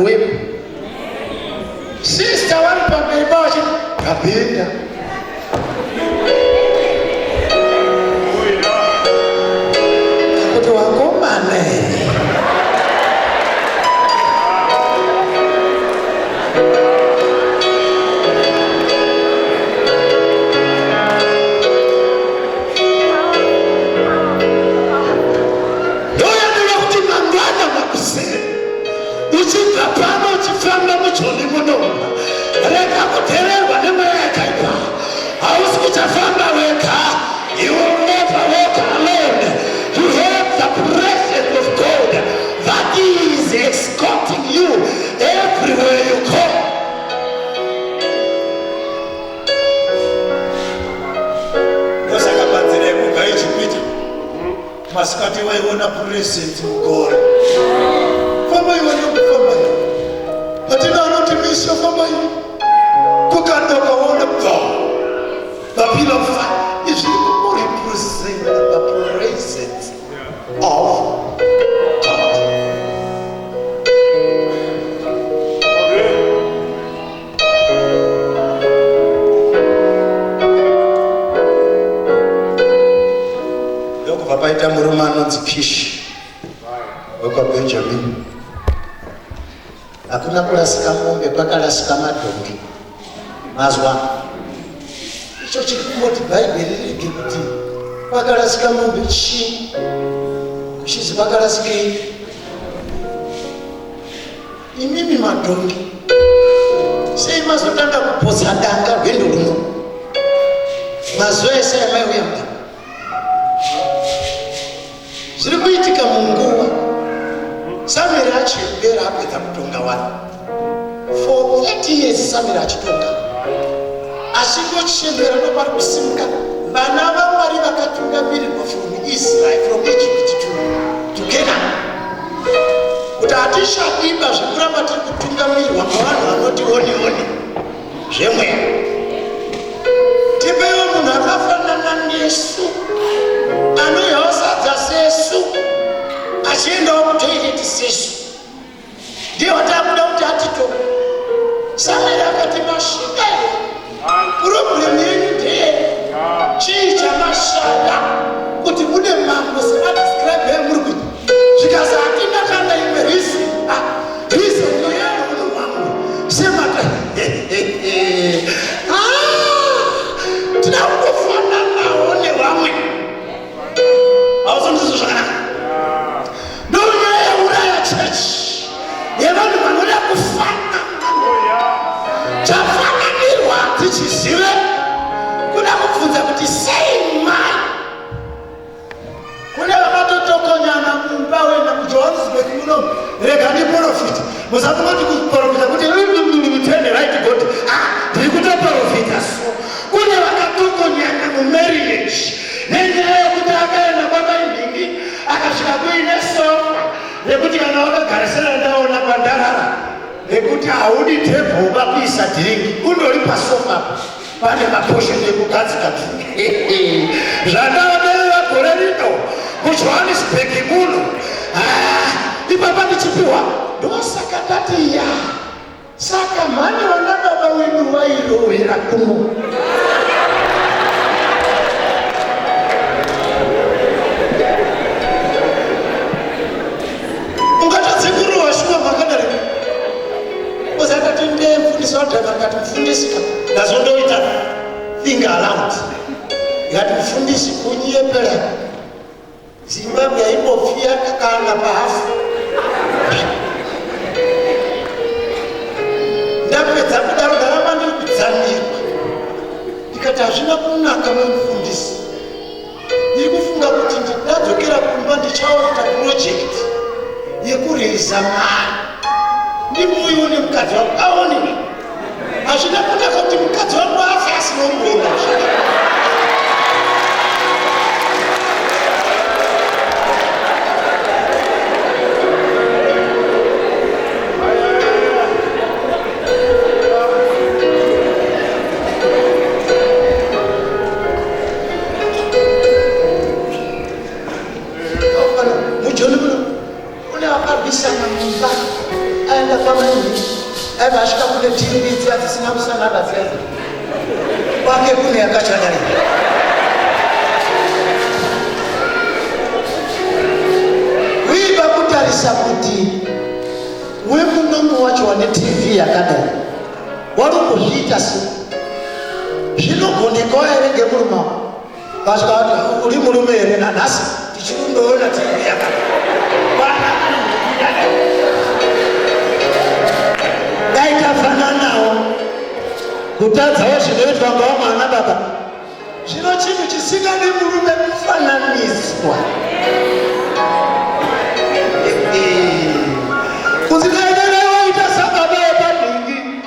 uwepo. Sister wari pamberi pacho kapenda. Kuti wakomana you will never walk alone. You have the presence of God that is escorting you everywhere you go. Nosakapanzire kugai chipita masikati waiona presence of God. Famba iwana kufamba patina anotimisha famba kukandoka wona God. The pillar of fire is represent the presence of God. Loko papaita murume anonzi Kishi wekwaBenjamin. Hakuna kurasika mombe, pakarasika madhongi. Mazwa icho chikungoti Bhaibheri rege kuti pakarasika mombe chii, kuchizi pakarasike imimi madhongi. Sei mazotanga kupodza danga rwendo runo mazuva ese amaiuya mudanga. Zviri kuitika munguva Samueri achembera apedza kutonga wani. For 30 years Samueri achitonga. Achingochembera nopari kusimuka vana vaMwari vakatungamirirwa from Israel, from Egypt to Canaan. Kuti hatishadiba zvekuramba tiri kutungamirirwa navanhu vanoti oni zvemweya. Tipeiwo munhu akafanana nesu anodyawo sadza sesu achiendawo kutoireti sesu. Ndiye watakuda kuti atito. Samueri akati mashinga problem yenyu ndeye chii chamashaya kuti mune mambo semadescribe yemuri kuti zvikazi hatina kana imwe reason yoyano wangu semata tina kungofananawo nevamwe hauzondizvo zvakanaka. Ndonyaya yeuraya chechi yevanhu vanoda kufanana chafananirwa tichizive kuda kubvunza kuti sei mai kune vakatotokonyana mumba wenda kuJohannesburg muno. Rega ndiprofita musakungoti kuprofita kuti tende right God ndiri kutoprofita. So kune vakatokonyana mumarriage nenyaya yekuti akaenda kwamainhingi akasvika kuine sofa nekuti kana wakagarisana ndaona pandarara nekuti haudi tebho bakuisa dhiringi undori pasofa pane maposheni ekugadzika dhiringi. Zvandavadeva gore rino kuJohannesburg muno ipapa ndichipiwa ndosaka ndati ya saka mhani vana baba wenyu vairovera kuno. Ungatadzikuruwa shuwa makadari ozakati ndemfundisa wadhaka ngati mfundisika ndazondoita thing around ngati mfundisi kunyepera Zimbabwe yaibofia kakanga pahafu. Ndapedza kudaro ndaramba ndiri kudzamirwa ndikati hazvina kunaka mufundisi. Ndiri kufunga kuti ndadzokera kumba ndichaita project yekureza mari ndimuiwo nemukadzi wangu aone. Hazvina kunaka kuti mukadzi wangu afe asina kuona. aenda kwamaini aibva asvika kune TV dziya dzisina kusangana dzese kwake kune yakachanyarika. Uiba kutarisa kuti wemunomu wacho wane TV yakadai wari kuzviita se zvinogonekawo here ngemurume vasvika kuti uri murume here nanhasi tichikundoona TV yakadai daitafananawo kutadzawo zvinoitwa ngawo mwana baba zvino chinhu chisingade murume kufananiswa kuzikaenerawaita sababa yepadhingi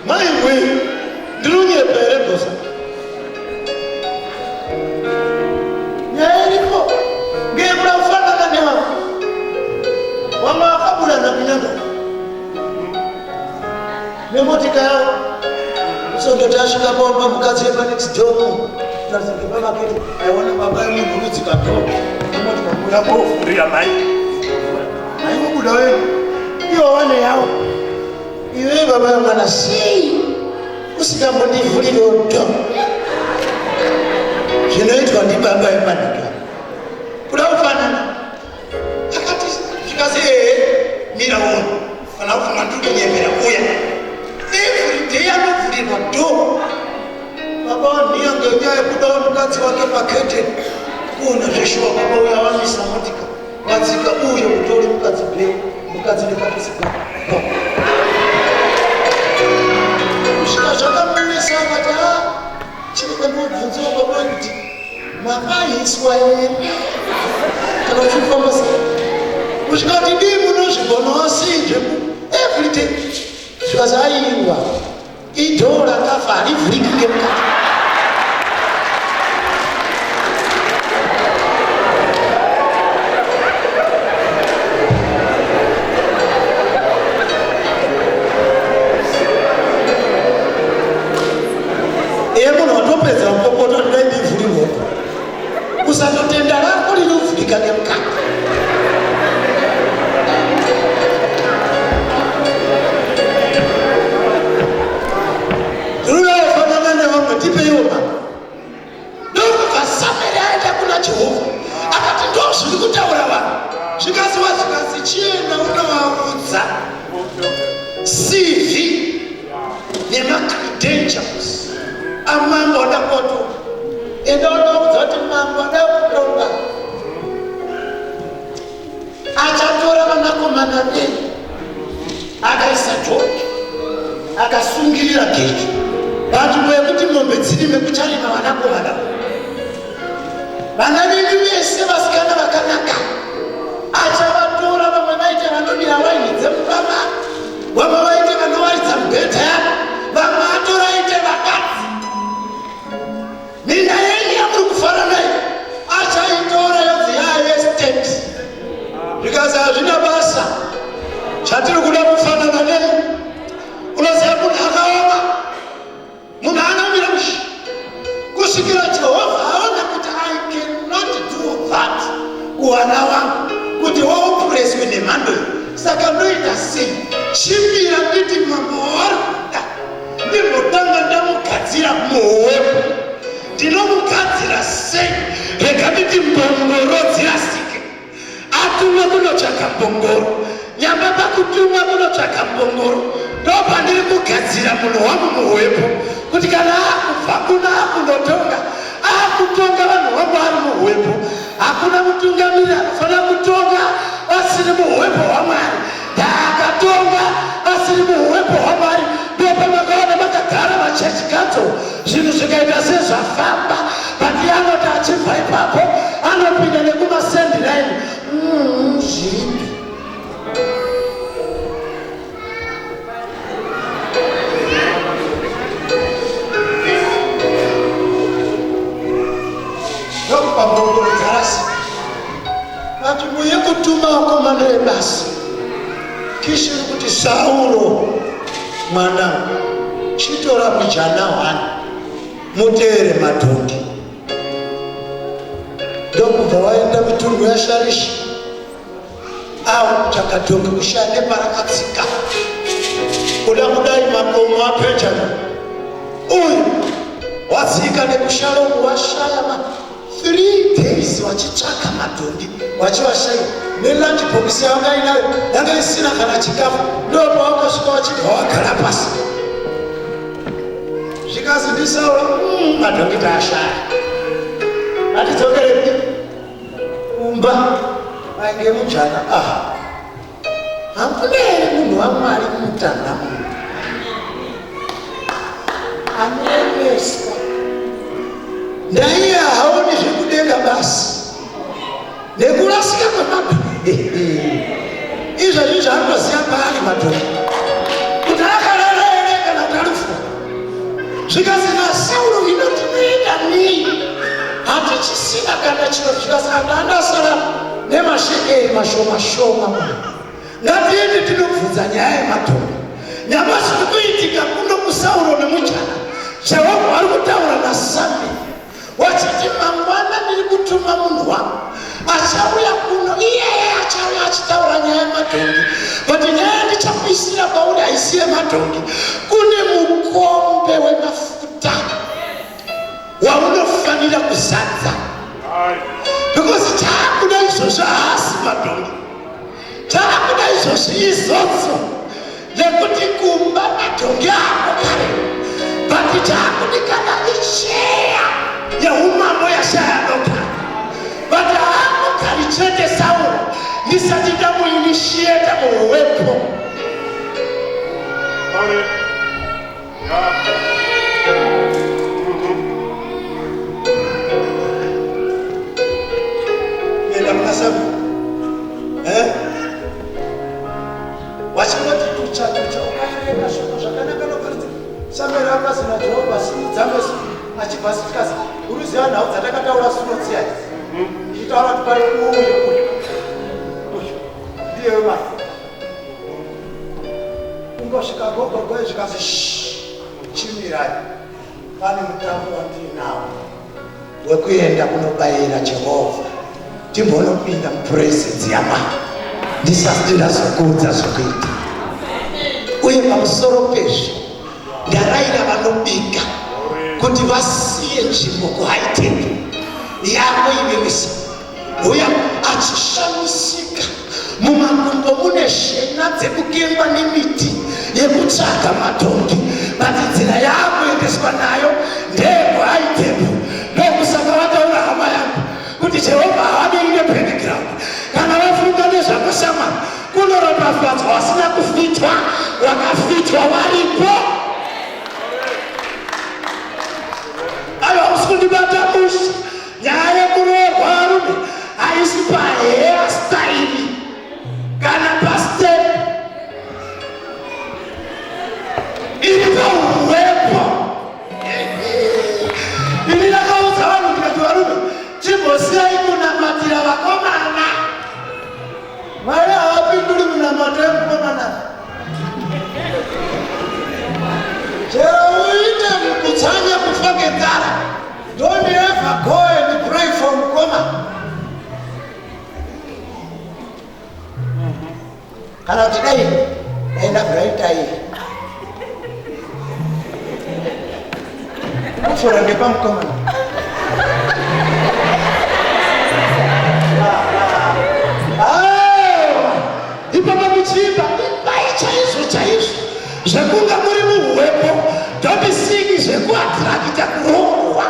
maiwe ndirunyepere gosa nyaya iriko ngekuda kufanana nevamwe vamwe vakaburana kunyanga nemotika yavo usondoti asvika paomba mukadzi wepanext door tarisenge pamaketi aiona baba yemunhu urudzika do nemotika muya movhurira mai aivobuda wenu ivo vane yavo iwe baba yemwana sei usikambondivhurirewo do zvinoitwa ndibaba yepanika kuda kufanana akati zvikazi mira uno kana kufunga ndikunyemera uya everyday anovhurirwa do baba wanhiya ngenyaya yekudawo mukadzi wake pakete kuona zveshuwa baba uya avamisa motika vadzika uye kutori mukadzi be mukadzi nekapesika kusvika zvakamunesa akati chiri kwandobvunzawo baba kuti makaiswa here kana uchifamba sei kusvika kuti dii munozvigonawo seizveku everyday zvikazi aiwa idhoo rakafa harivhuriki ngemukati munhu watopedza kupopota ndidai ndivhurirwoko kusatotenda rako rinovhurika ngemukati ruvaofanana nevamwe tipeiwoma ndokubva Sameri aenda kuna Jehovha akati ndo zviri kutaura vanhu zvikaziwa zvikazi chienda unovaudza CV nemacredentials amambo wada kutonga enda unoudza kuti mambo wada kutonga achatora vanakomana venyu akaisa George akasungirira geti panzvimbo yekuti mombe dzirime kucharima vanakomana vana venyu vese vasikana vakanaka achavatora vamwe vaite vanodira waini dzemubama vamwe vaite vanowaridza mubhedha yavo vamwe atora aite vakadzi minda yenyu yamuri kufara nayo achaitora yodzi yayo estate zvikazi hazvina basa chatiri kuda kufanana nei unoziva munhu akaoma munhu anamira mushi kusvikira Jehovha aona kuti I cannot do that kuwana wangu kuti waupureswe nemhando saka ndoita sei chimbira nditi mambo wari kuda ndimbotanga ndamugadzira muhwepo ndinomugadzira sei rega nditi mbongoro dzirasike atumwe kunotsvaka mbongoro nyamba pakutumwa kunotsvaka mbongoro ndopandiri kugadzira munhu wangu muhwepo kuti kana akubva kuna akundotonga akutonga vanhu vangu ari muhwepo hakuna mutungamiri anofanira kutonga asiri muhwepo hwaMwari ndaakatonga asiri muhwepo hwaMwari ndopamakaona makagara machechi kadzo zvinhu zvikaita sezvafamba pati anoti achibva ipapo anopinda nekumasendiraini zviripi ndokupambongoro dzarasi panzvimbo yekutuma vakomana vebasa kishiri kuti Sauro mwana chitora mujana wani muteere madhongi ndokubva waenda mitunhu yaSharishi au chakatonga kushande parakatsika kuda kudai makomo apechana uyu wadzika nekushalom washaya 3 days wachitsvaka matombi wachiwashaya nelunch box yavakainayo yanga isina kana chikafu ndopawakasvika wachibva wagara pasi zvikazi ndisaura matombi taashaya atidzokerei kumba ainge mujana hamuna here munhu wamwari mutanda munhu anoemeswa ndaiye haoni zvekudenga basi nekurasika kwematombi izvozvi zvaanoziva paari matombi kuti akarara here kana kuti arifuka zvikazi nasauro inotinoita nei hatichisina kana chiro zvikasaka andasara nemashekeri mashoma munhu ngatiende tinobvunza nyaya yematombi nyamashi tikuitika kuno musauro nemujana jehovha ari kutaura naSamueri wachiti mangwana ndiri kutuma munhu wangu achauya kuno iyeye achauya achitaura nyaya yematombi kuti nyaya ndichakuisira pauri haisi yematombi kune mukombe wemafuta waunofanira kuzadza because taakuda izvozvo haasi matombi taakuda izvozvo nekuti kumba matongi ako kare but taakudikana icheya yeumambo yashaya dokara but haakugari chete Sauro ndisati ndamuinitiata muwepo enda munasabu wachingoti tucha ukaereka shoko zvakanaka nokuridzi Samueri akazina Jehovha simudzameso achibvasikazi uruziva nhau dzatakataura sunotsiyai ichitaura tukari uyu ndiye mafuta kungosvika gogogoe zvikazi chimirai pane mutambo wandinawo wekuenda kunobayira Jehovha timbonopinda mupurezenzi yaMwari ndisati ndazokuudza zvokuita uye pamusoro pezvo ndarayira vanobika kuti vasiye nzvimbo kuHightable yako ivevisa uya achishamisika mumakumbo mune shena dzekukengwa nemiti yekutsvaga matongi but nzira yaakuendeswa nayo ndeyekuHightable ndokusaka vataura hama yangu kuti Jehovha havanei nebackground kana vafunga nezvakushama kunoropafadzwa vasina kufitwa vakafitwa varipo aiwa usikundibata musha nyaya yekuroorwa varume haisi pahairstyle kana pastep iri pauwepo ini ndakaudza vanhu ndikati varume chimbosiyai kunamatira vakomana Mwari havapinduri munamato ekukomana chero uite kutsanya kufa ngenzara don't ever go and pray for mukoma kana kuti dai ndabviraita iyi kufura ngepamukomana ipapa muchimba ipai chaizvo zvekunga muri muhwepo ndobisiki zvekuatrakita kuroorwa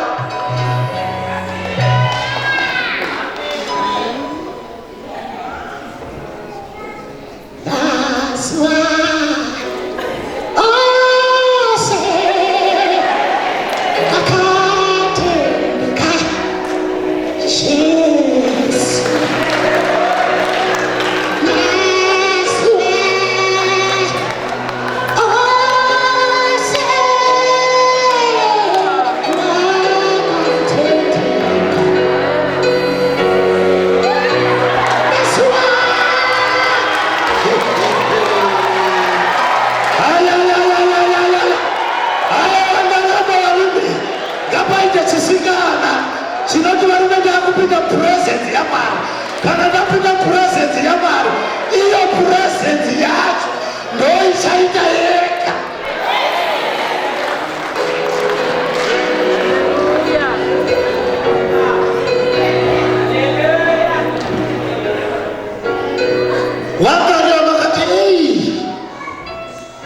chinoti varume ndakupinda purezenzi yaMwari kana ndapinda presence yaMwari, iyo presence yacho ndoichaita yega.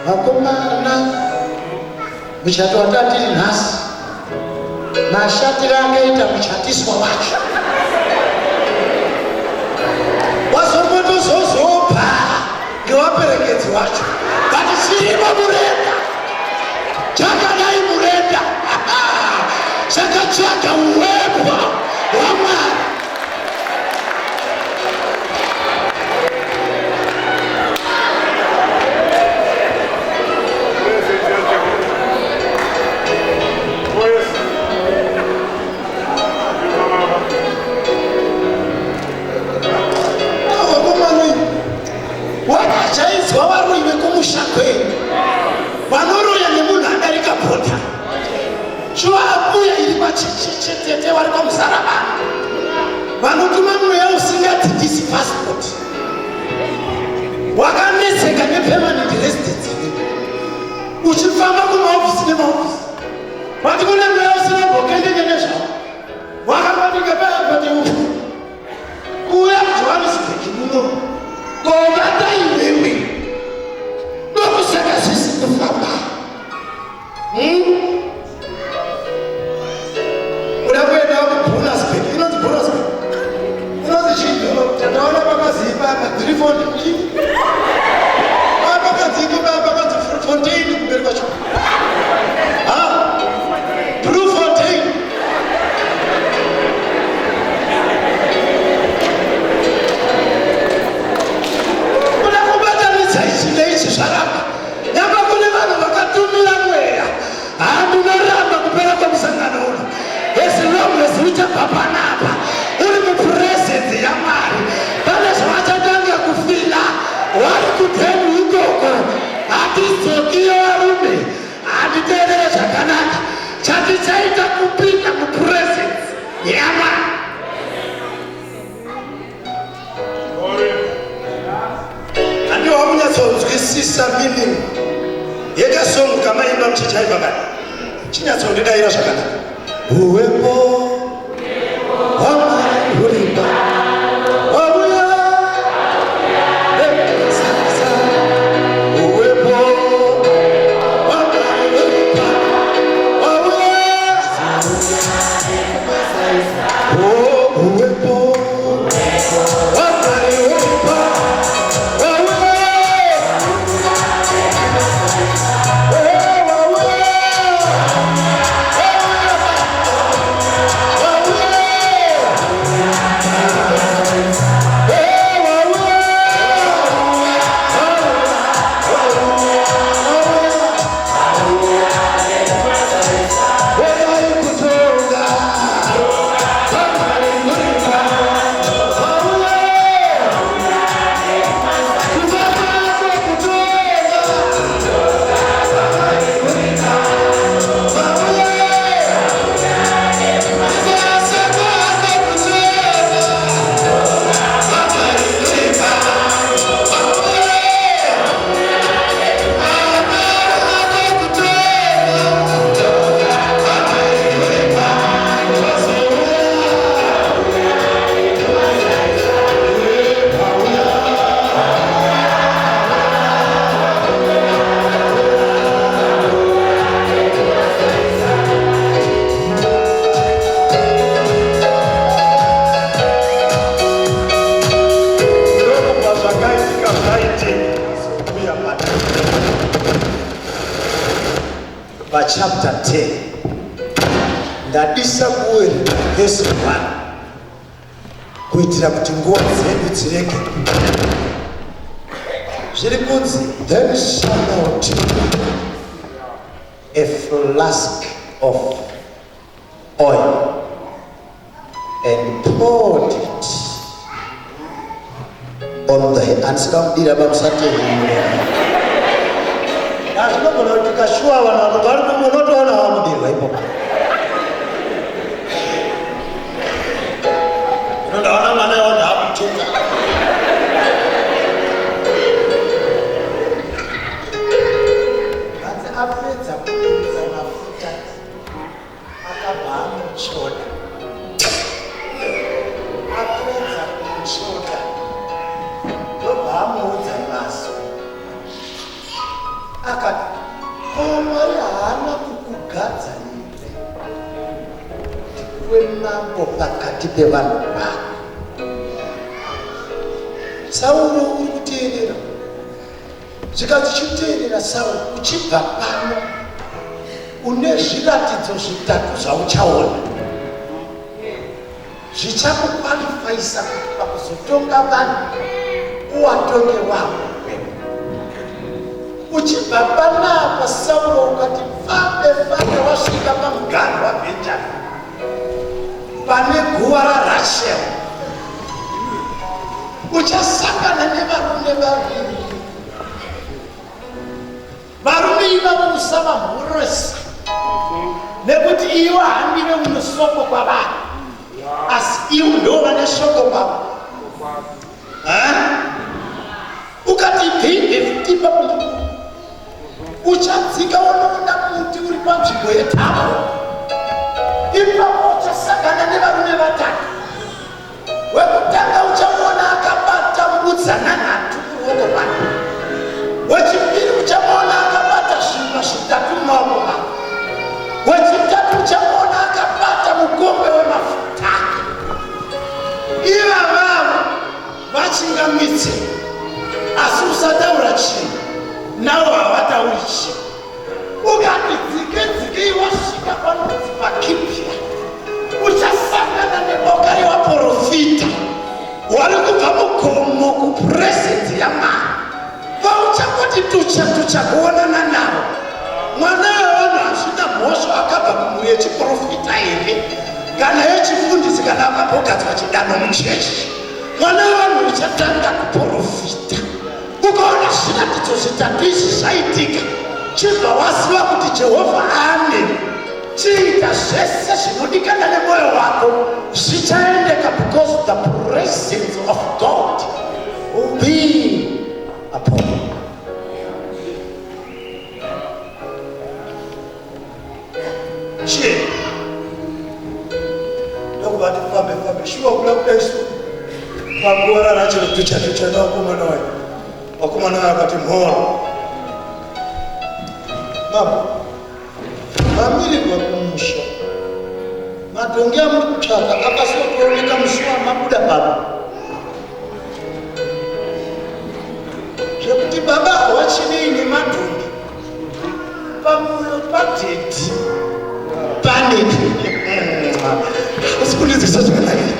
Vakomana muchato watatiri nhasi, mashatiro angaita muchatiswa wacho, wazombotozozopa ngewaperekedzi wacho, kati chirimo murenda, chakadai murenda, chakatsvaga uwepo hwaMwari. Wakachaizwa varume vekumushakweni vanoroya nemunhu adarika bhodha, choabuya iri pachichetete vari pamusaraba, vanotuma mweya usingati disi passport, wakanetseka nepermanent residence, uchifamba kumaofisi nemaofisi, vati kune mweya usina bhokendenge nezvavo, wakavatika paapate ufu kuuya kujohannesburg muno kobata iwewe nokusaka zvisi kufamba. Uda kuenda kubonasburg, inonzi bonasburg, inonzi chii, tataona pakazipa apa 3 Fontaine, apakadziko pakanzi Fontaine kumberi kwacho, Blue Fontaine. Zvaramba nyamba kune vanhu vakatumira mweya, hamunoramba kupera kwemusangano uno, as long as uchabva panapa uri mupresence yaMwari, pane zvavachatanga kufila vari kutemu ikoko. Hatidzokiyo varume, hatiteerere zvakanaka, chatichaita kupinda mupresence yaMwari. Wakunyatsonzwisisa meaning yekasongo kamaimba muchichaiva kani, chinyatsondidaira zvakanaka. Uwepo hwaMwari huripa, wauya nekusasa. Uwepo hwaMwari huripa, wauya uwepo hwaMwari huripa. Chapter 10 ndadisa kuwerenga verse 1 kuitira kuti nguva dzedu dzirege. Zviri kunzi, then Samuel took a flask of oil and poured it on the head. Ansikamudira bamusatehimura azvinogona kuti kashuwa vanhu vari kunotoona vamudirwa ipopa. Inondaona mwana yawana hakutuka kumutsvoda apedza kumutsvoda ndobva amuudza maso akati Mwari haana kukugadza iwe ndiwe mambo pakati pevanhu vako. Sauro uri kuteerera zvikati chiuteerera Sauro uchibva pano une zviratidzo zvitatu zvauchaona zvichakukwalifaisa kuti pakuzotonga vanhu uvatonge wavo. Uchibva panapa Sauro ukati fambe wasvika pamugaro waBhenjamini pane guva raRashel uchasangana nevarume vaviri. Varume ivavo usavamhorosa nekuti iwe handive une shoko kwavanhu asi iwe ndo vane shoko kwavo. Ukati bhinde futipa uchadzika unoona muti uri panzvimbo yetavo. Ipapo uchasangana nevarume vatatu. Wekutanga uchamuona akabata mbudzanhanhatu muruoko rwake. Wechipiri uchamuona akabata zvingwa zvitatu mumaoko ake. Wechitatu uchamuona akabata mukombe wemafuta. Ivavavo vachingamidze asi usataura chinhu navo havatauri chinhu. Ukati dzike wasvika panonzi paKibhira uchasangana neboka revaprofita wari kubva mugomo kupurezenzi yaMwari. Vauchangoti tucha kuonana navo. Mwana wevanhu hazvina mhosva akabva kumhuri yechiprofita here kana yechifundisi kana akambogadzwa chidanho muchechi. Mwana wevanhu uchatanga kuprofita. Ukaona zviratidzo zvitatu izvi zvaitika chibva waziva kuti Jehovha ane. Chiita zvese zvinodikana nemwoyo wako zvichaendeka because the presence of God will be upon you. Chie ndokubati fambe shuwa kula kudayiso panguva rachero tucha nawakomana wayo akati mhoro mama vamirirwa kumusha madhongi amuri kutsvaka akasotooneka musi wamabuda baba zvekuti baba hawachinei nemadhongi pamoyo padhedhi pane usikundidzisa zvakanaka.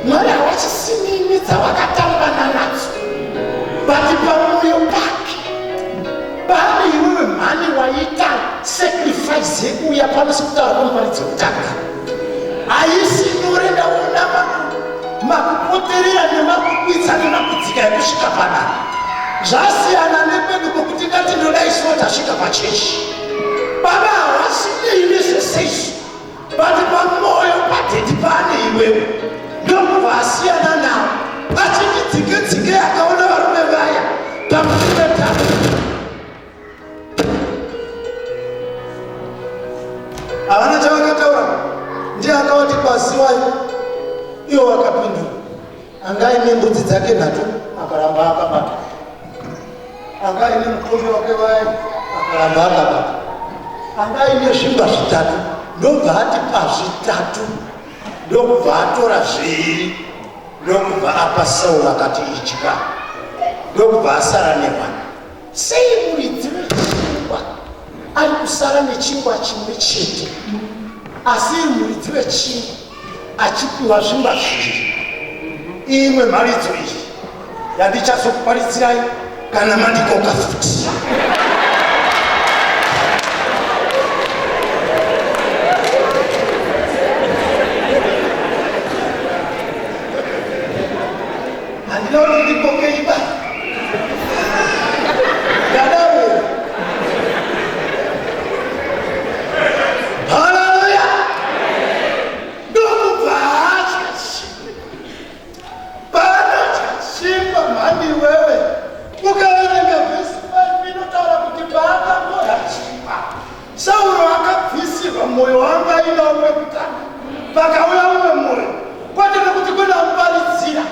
Mwari hawachisimei nedzavakatambana nadzo bati pamoyo pake pane iwewe mhani waita sacrifice yekuuya panosi kutaura kwamwari dzekutanga. Haisi nyore ndaona makupoterera nemakukwidza nemakudzika ekusvika panapa. Zvasiyana nepedu kwekuti ngati ndodaisiwo tasvika pachechi. Baba havasinei nezvese izvi bati pamoyo padhedhi pane iwewe. Ndokubva asiyana nawo achiti dzike akaona varume vaya pamushure tatu. Havana chavakataura ndiye akawati pasi wayo iwo wakapindura. Anga aine mbudzi dzake nhatu akaramba akabata. Anga aine mukombe wake vaya akaramba akabata. Anga aine zvingwa zvitatu ndobva ati pazvitatu ndokubva atora zviri ndokubva apa Sauro akati idya ndokubva asara newana. Sei muridzi wechingwa ari kusara nechingwa chimwe chete asi muridzi wechingwa achipiwa zvingwa zviri? Imwe mharidzo iyi yandichazokuparitsirai kana mandikoka futi. Handinoti ndikoke iba dadawe. Haleluya. Ndokubva pano chashimba mhani wewe ukaverenga vhesi 5 inotaura vakauya umwe mwoyo kwatona kuti kwenda kuparidzira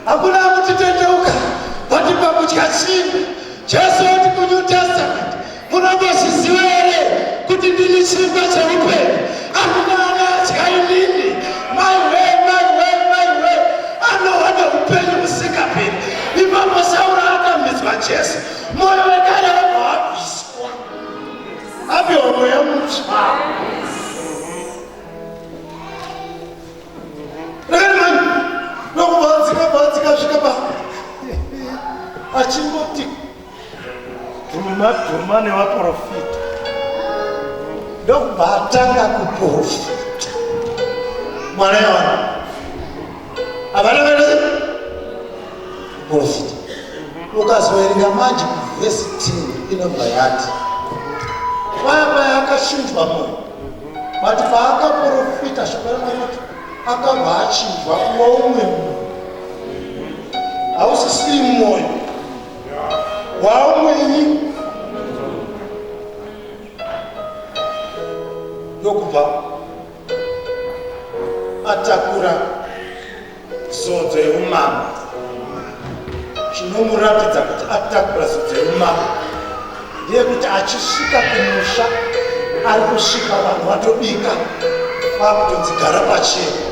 hakuna kutitendeuka patipa kutya chimwe. Jesu ati kuNew Testament munongozviziva here kuti ndini chimba cheupenyu, hakuna anatya inini. My way anowana upenyu husingaperi. Ipapo Sauro akamedzwa Jesu, mwoyo wekare wabva wabviswa apiwa mweya mutsva. Ndokuvanzika pa achingoti dhuma nevaprofita ndokubva atanga kuprofita. Mwana yawana havana vere kuprofita. Ukazoverenga manje kuvhesi 10 inobva yati paya akashinjwa mwoyo, bati paakaprofita shakaranamati akabva achinjwa kuva umwe munhu, hausisiri mwoyo waumwenyi. Ndokubva atakura sodzo yeumama, chinomuratidza kuti atakura sodzo yeumama ndeyekuti achisvika kumusha ari kusvika vanhu vatobika vakutodzigara pachena,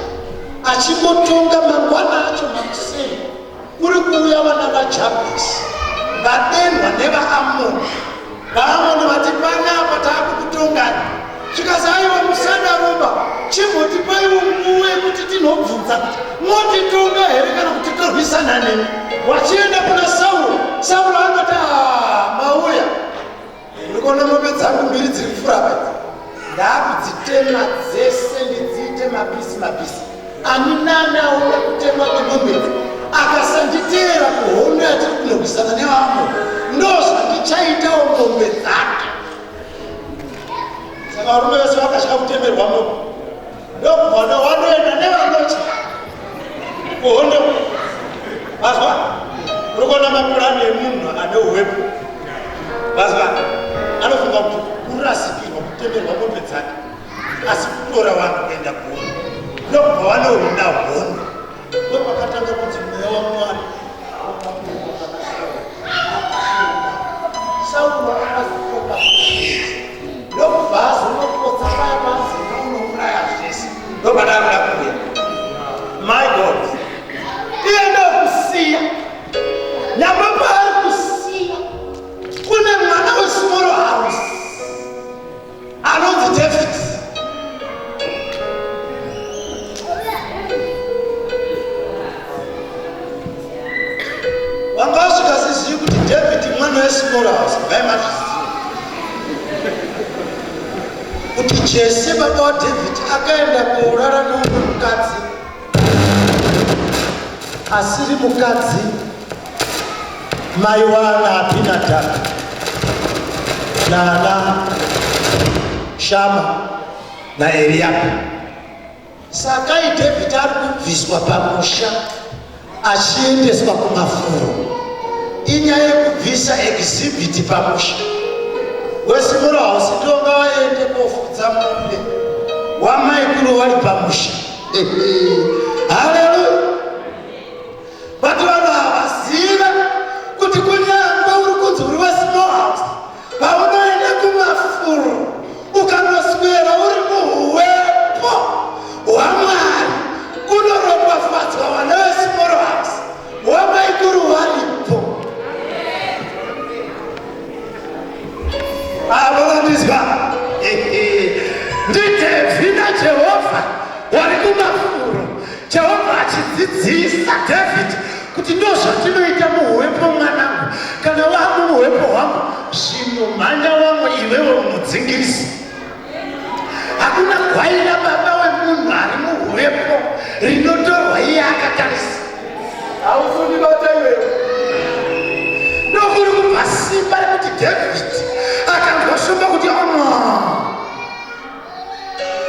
achingotonga mangwana acho makuseni kuri kuuya vana vaJabhesi vadenwa nevaAmoni. VaAmoni vati panapa taakukutongani, zvikazi aiwa musadaromba chimbotipaiwo nguva yekuti tinobvunza kuti motitonga here kana kuti torwisana nemi. Wachienda kuna Sauro anoti mauya urikuona mombe dzangu mbiri dziri kufura pedzi, ndaakudzitema dzese ndidziite mapisi. Ani nani auya kutema kwemombe akasanditeera kuhondo yatiri kunorwisana nevaAmoni, ndozvandichaitawo mombe dzake. Saka varume vese vakasvika kutemerwa mombe, ndokubva wanoenda nevanocha kuhondo. Vazwa urikuona mapurani emunhu ane uwepo, vazwa anofunga kuti kurasikirwa kutemerwa mombe dzake, asi kutora vanhu kuenda kuhondo. Ndokubva vanohunda hondo, ndopakatanga kuti mweya waMwari Sauro akazotoka ndokubva azonopotsa paya panzima unouraya zvese. Ndopadakuda kuuya my God iye ndokusiya, nyamba paari kusiya kune mwana wesmall house anonzi David. Vanga vasvikasizivi kuti David mwana wesmall house vaimazviziva kuti Jese baba waDavid akaenda kourara noumwe mukadzi asiri mukadzi mai wana Abinadhabhi nana Shama naEriabhi. Saka David ari kubviswa pamusha achiendeswa kumafuro. Inyaya yekubvisa exhibit pamusha. Wesmall house ndonga waende kofudza mombe wamaikuru wari pamusha. Haleluya. Vati vanhu havaziva kuti kunyangwe uri kunzi uri wesmall house, paunoenda kumafuro ukanoswera uri muhuwepo hwaMwari kunoropafadzwa vana wesmall house wamaikuru varipo. Avo vandizwa ndiDhavhidhi naJehovha wari kumafuro. Jehovha achidzidzisa David kuti ndozvatinoita muhuwepo mwanangu, kana wava muhuwepo hwangu zvino mhanya wamwe iwewe mudzingirisi. Hakuna gwaira baba wemunhu ari muhuwepo rinotorwa iye akatarisa. Hauzondibata iwewe. Ndokuri kubva simba rekuti David akangosvomba kuti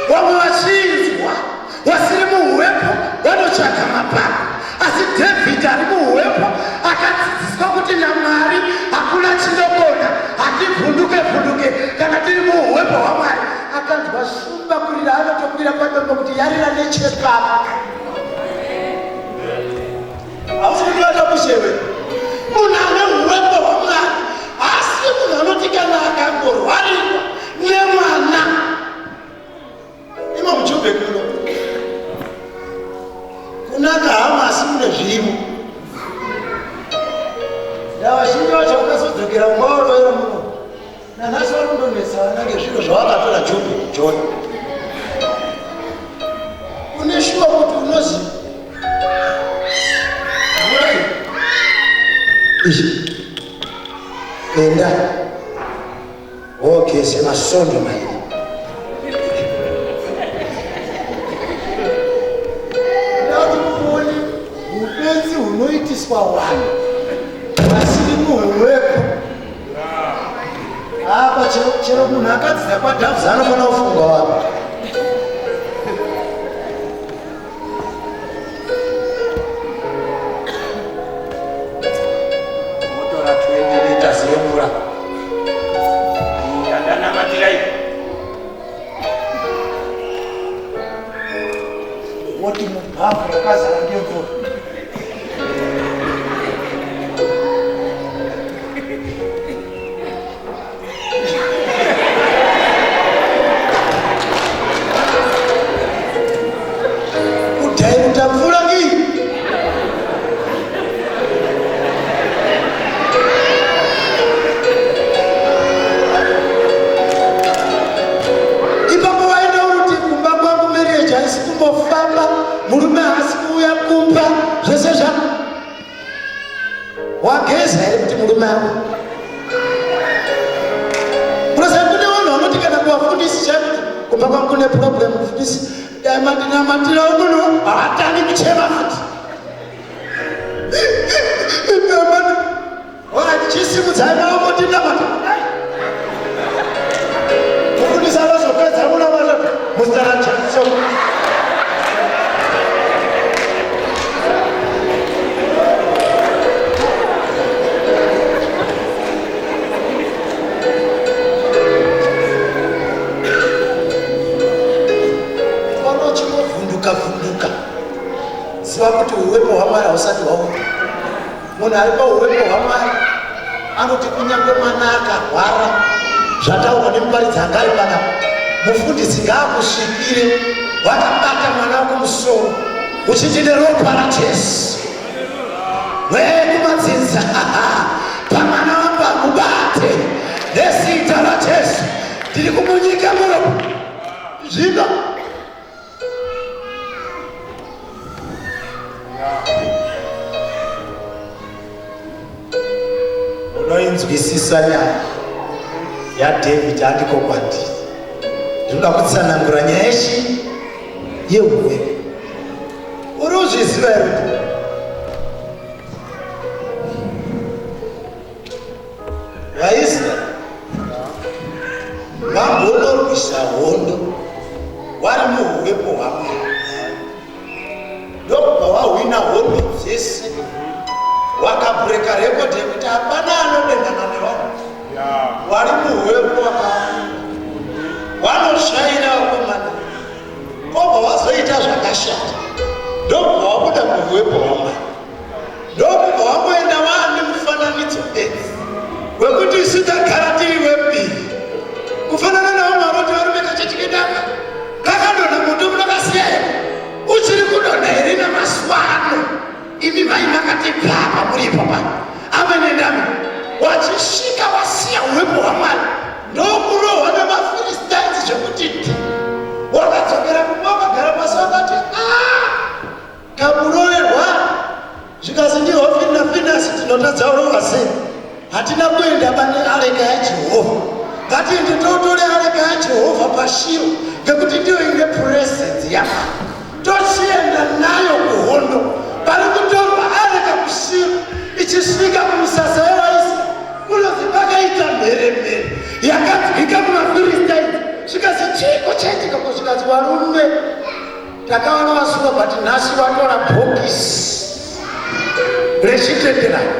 vamwe vachinzwa wasiri muhuwepo vanotsvaga mapako, asi David ari muhuwepo akadzidziswa kuti naMwari hakuna chinogona, hatibvunduke kana tiri muhuwepo hwaMwari. Akanzwa shumba kurira anotokwira wakamira padombo kuti yarira nechepapa. Haufundi watakushewe. Munhu ane uwepo hwaMwari asi munhu anoti kana akangorwarirwa nemwana. Ima muchube kuno. Kunaka hama asi mune zvirimo. Ndavazhinji vacho vakazodzokera kumwaoroera muno. Nanhasi vari kundonetsana ngezviro zvavakatora Jobu John. Une shuwa kuti unozi enda wogeze masondo mairi. Ndati kuone upenzi hunoitiswa vanhu vasiri muhwepo. Apa chero munhu akadzira kwadhavzi anofana kufunga wapa. Motora 20 liters yemvura. Ndanamatira ipo. Woti mubhafu rakazara ngemvura. Murume hasi kuuya kumba zvese zvako wageza here kuti murume ako kurasa kune vanhu vanoti kana kuvafundisi chakuti kumba kwangu kune problem mufundisi mandinamatira umuno havatani kuchema futi chisimudzai maoko tinamata mufundisi anozopedza munamata musitarachaso vunduka ziva kuti uwepo hwaMwari hausati hwaona. Munhu ari pauwepo hwaMwari anoti kunyange mwana akarwara zvataurwa nemuparidzi anga ari panapa, mufundisi ngaakusvikire wakabata mwana wako musoro uchiti neropa raJesu wekumadzinza pamwana wangu amubate nezita raJesu ndiri kumunyika muropa zvino unoinzwisisa nyaya yaDavid andiko kwandiri. Ndinoda kutsanangura nyaya yechi yehuwe. Uri uzviziva here kuti vaIsraeri vambonorwisa hondo vari muhuwepo hwaMwari. Ndokubva wahwina hondo dzese wakabhureka rekodhi yekuti hapana anodendana nevanhu vari muhwepo vanoshaira vakomana obva vazoita zvakashata. Ndokubva wabuda muhwepo hwaMwari. Ndokubva wamboenda vaane mufananidzo bedzi wekuti isu tagara tiri webiri kufanana navo maroti varume kachechikedaka kakadonha moto munokasiya here uchiri kudonha here namazuva ano. Imi vai makati papa muri papa amenendami wachisvika wasiya uwepo hwaMwari ndokurohwa nemafilistaini zvekuti wakadzokera kumba wakagara pasi wakati kamuroverwa zvikazi ndihofini nafinasi tinotadza urova sei hatina kuenda pane areka yaJehovha. Ngatiende totore areka yaJehovha pashiro ngekuti ndiyo ine puresenzi yaMwari tochienda nayo kuhondo. Pari kutorwa areka kushiro ichisvika kumusasa wevaIsraeri kunozi pakaita mheremhere yakadzika kumafilistaini zvikazi chiko chaitika kusvikazi varume takaona vasuka bati nhasi vatora bhokisi rechitenderano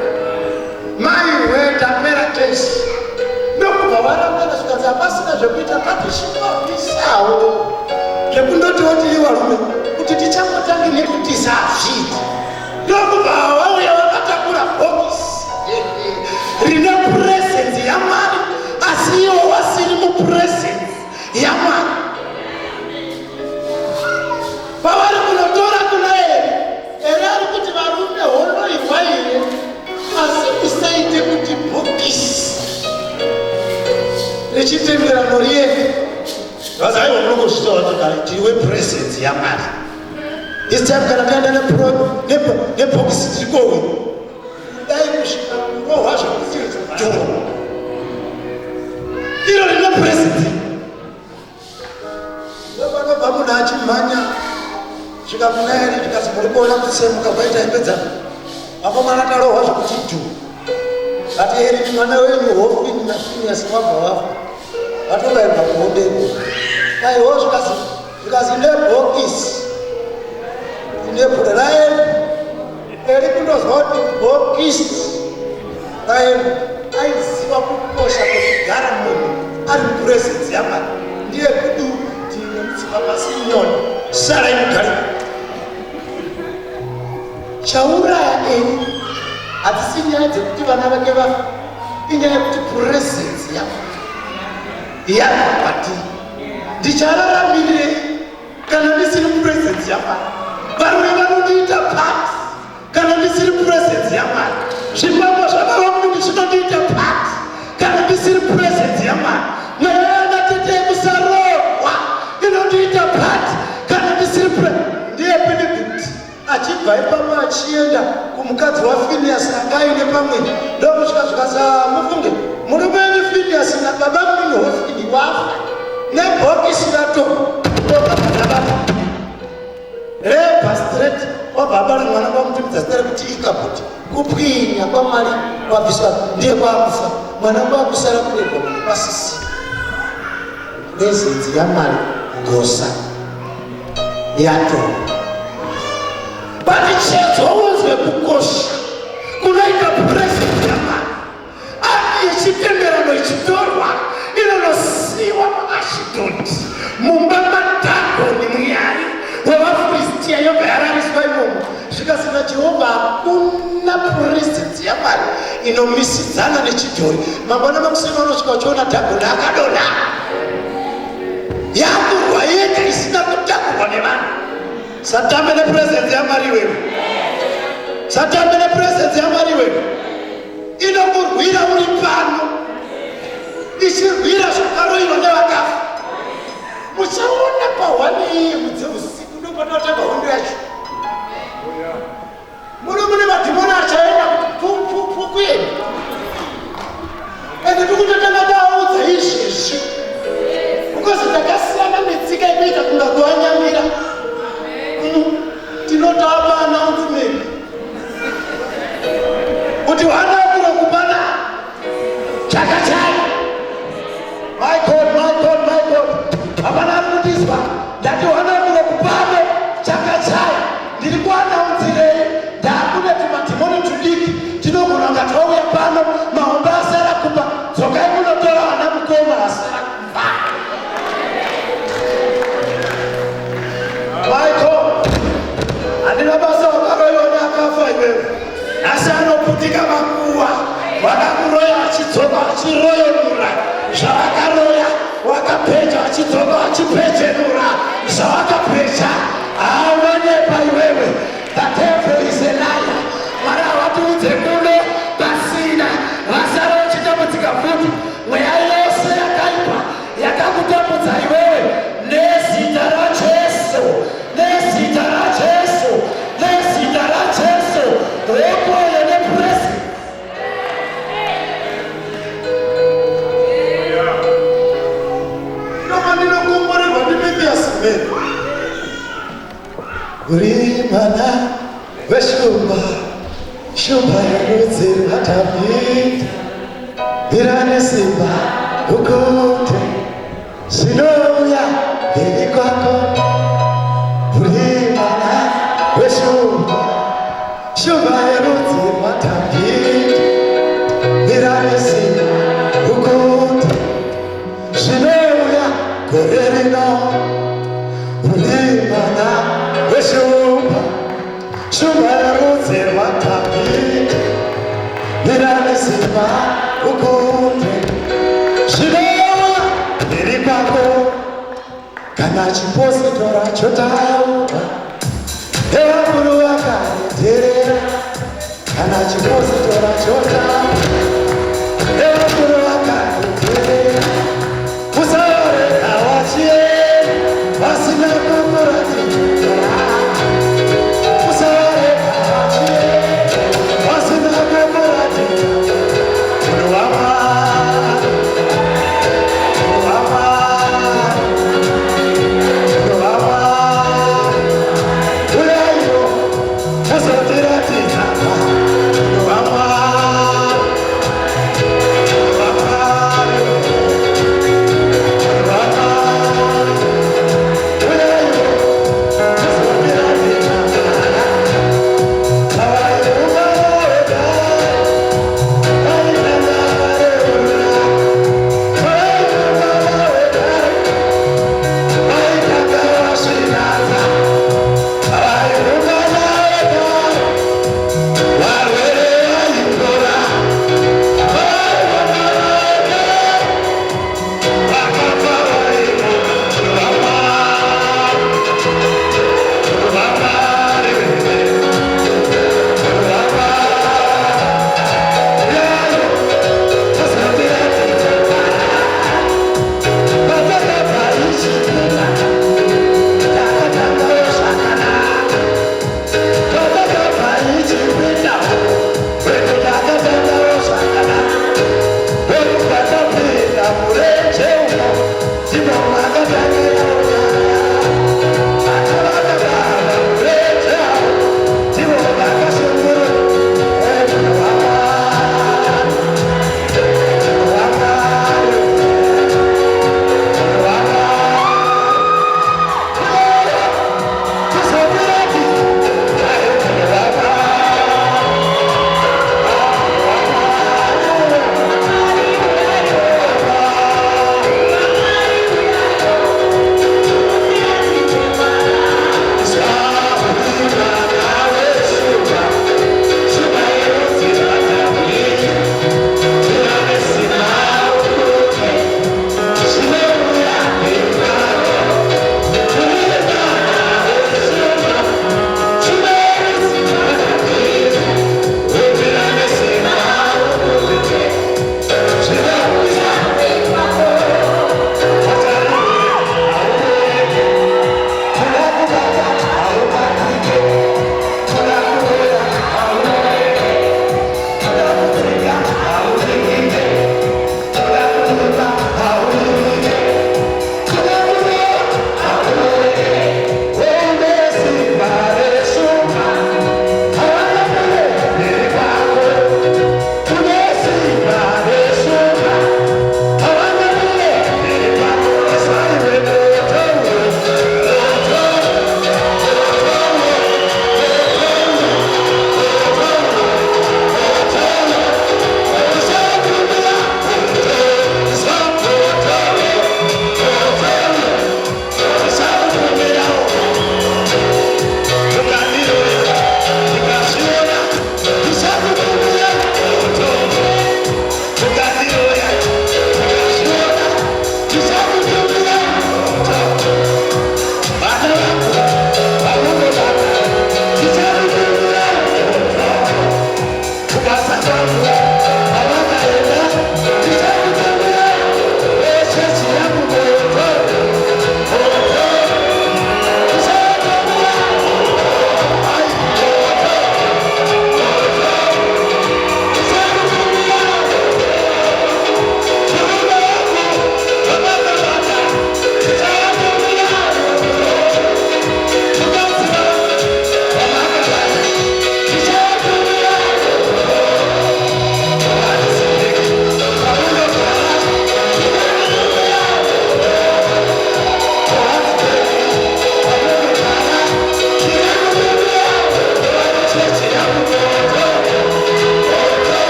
maiwe tapera tesi ndokubva varambana zvikazi hapasina zvekuita ngatishingavisawo zvekundoti woti varume kuti tichakotange nekuti sazviti ndokubva vauya vakatakura bhokisi rine puresenzi yaMwari asi iwo wasiri mupuresenzi yaMwari. Pavari kunotora kuna ere ari kuti varume honoirwa ire asi musaite kuti bhokisi rechitenderano riende. Vazaiwa munongozvitaura kugara tiriwe puresenzi yaMwari. This time kana taenda nebhokisi tirikowe dai kusvika kurohwa zvekusirizvatoro iro rine puresenzi. Ndopanobva munhu achimhanya svika kuna eri zvikazi muri kuona kutsemuka kwaita ipedza apo mwana tarohwa zvekuti dhu ati eri mwana wenyu hofini nafiniyasi wabva wafa vatobairwa kuondeko aiwo zvikazi nebhokisi nebhuda raeni eri kundozwa kuti bhokisi raeni aiziva kukosha kwekugara munhu ari mupuresenzi yaMwari. Ndiye kudu tine mutsipa pasi nyoni sarai mugari chauraya eri hadzisi nyaya dzekuti vana vake vafa inyaya yekuti puresenzi yaMwari yakapatiri. Ndichararamirei kana ndisiri puresenzi yaMwari? Varume vanondiita pati kana ndisiri puresenzi yaMwari. Zvipambo zvavavamuni zvinondiita pati kana ndisiri puresenzi yaMwari. Mweya yanatetei musarohwa inondiita pati kana ndisiri puresenzi. Ndiye Benedict achibva ipama achienda kumukadzi waFiniyasi anga aine pamwe ndokusvika zvikazi mufunge murume wenyu Finiyasi nababa munhu Hofini wafa nebhokisi ratorokabva reba straight wabva abara mwana kwamutumidza zita rekuti Ikabhodi. Kupwinya kwaMwari kwabviswa ndiye kwakufa mwana kwakusara kuregwa munhu kwasisi. Puresenzi yaMwari gosa yatorwa. Patichedzowozwe kukosha kunoita puresenzi yaMwari ani yechitenderano ichitorwa inonosiyiwa muAshidhodhi mumba maDhagoni muyari wevaFiristia yobva yarariswa imomo. Zvikasina Jehovha hakuna puresenzi yaMwari inomisidzana nechidhori. Mangwana makusina unosvika uchiona Dhagoni akadonha yakurwa yega isina kutakurwa nevanhu. Satambe nepuresenzi yaMwari wewe. Satambe nepuresenzi yaMwari wewe. Inokurwira uri pano ichirwira zvakaroiwa nevakafa. Muchaona pahwani mudzeusiku ndopanotaga hondo yacho. Mune madhimoni achaenda kuti kuyeni ende tikutotanga taudza izvezvi ukozi takasiyana netsika inoita kunga kuanyamira. Tinotapa announcement kuti wana kurokupana chakachai. My God, hapana arikutizwa ndati wana kurokupana chakachai. Ndiri kuannouncerei ndakune tumadhimoni tudiki tinogona kunga twauya pano mahombe asara kupa dzokai munotora vana mukoma asara kupa. Handina basa wakaroiwa neakafa iwewe. Asi anoputika makuva vakakuroya achidzoka achiroyonura zvavakaroya, wakapeja achidzoka achipejenura zvavakapeja. Aonepa iwewe. The devil is a liar. Mwari havatiudze kuno pasina vasara vachitambudzika futi. Mweya yose yakaipa yakakutambudza iwewe nezita raJesu, nezita raJesu, nezita raJesu. Rekoyo nepuresenzi. Ndinokomborerwa ndiMethiasi Mary. Uri mwana weshumba, shumba yarudzi rwaDhavhidhi. Bvira nesimba ukute zvinouya mberi kwako. Uri mwana weshumba, shumba yarudzi rwaDhavhidhi. Bvira nesimba ukute zvinouya gore rino. simba ukunde zvinova iri pako kana chipositora chotaura evakuru vakaniterera kana chipositora chotaura evakuru vakaniterera usaoreka wachie vasina kukuratira usaoreka wachie vasina kukuratira munhu wamwari munhu wamwari munhu wamwari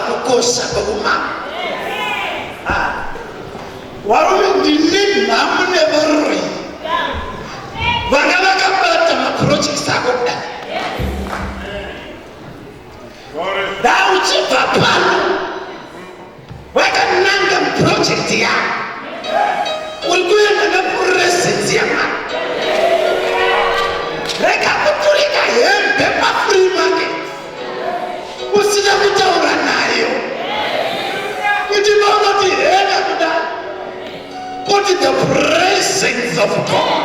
kukosha kwekuma varume ndine nhamu nevaroi vanga vakabata maprojects ako kudai dauchibva pano vakananga muprojekti yavo uri kuenda nepuresensi yamwari rega kuturika hembe pafree market usina kutaura nayo kuti vaunoti hena kudai kuti the presence of God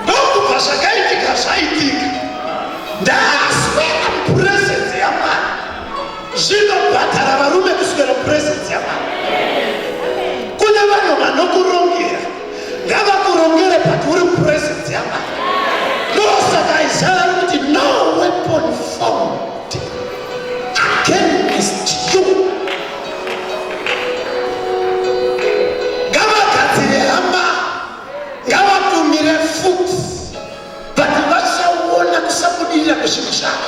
ndokubva zvakaitika zvaitika ndaswera mupuresensi yamwari zvinobhadhara varume kuswera mupuresensi yamwari kune vanhu vanokurongera ngavakurongere but uri mupuresensi yamwari ndosaka izara kuti no weapon formed against you ngavagadzire hama ngavatumire futi but vachaona kusabudirira kwezvinhu zvavo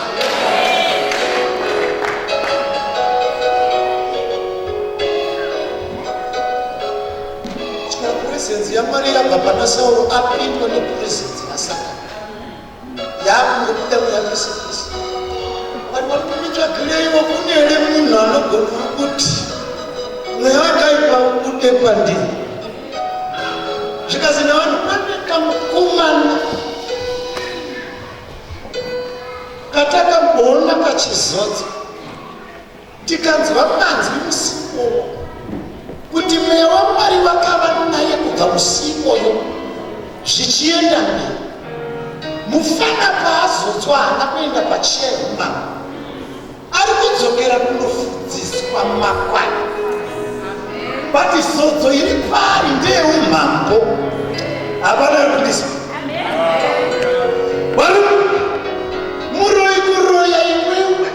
puresensi yamwari yabva pana Sauro apindwa nepuresensi yaSatani yakunobuda muyamisirisi vanhu vari kumitsvagireiwo kune here munhu anogona kuti mweya wakaipa ubude pandiri zvikazi navanhu pane kamukomana katakamboona kachizodza tikanzwa manzwi musikowo kuti mweya waMwari vakava naye kubva musikoyo zvichienda mberi mufana paazodzwa haana kuenda pachiruma ari kudzokera kunofudziswa makwai bati sodzo iri pari ndeyeumambo havana kundiswa vari muroi kuroya imwewe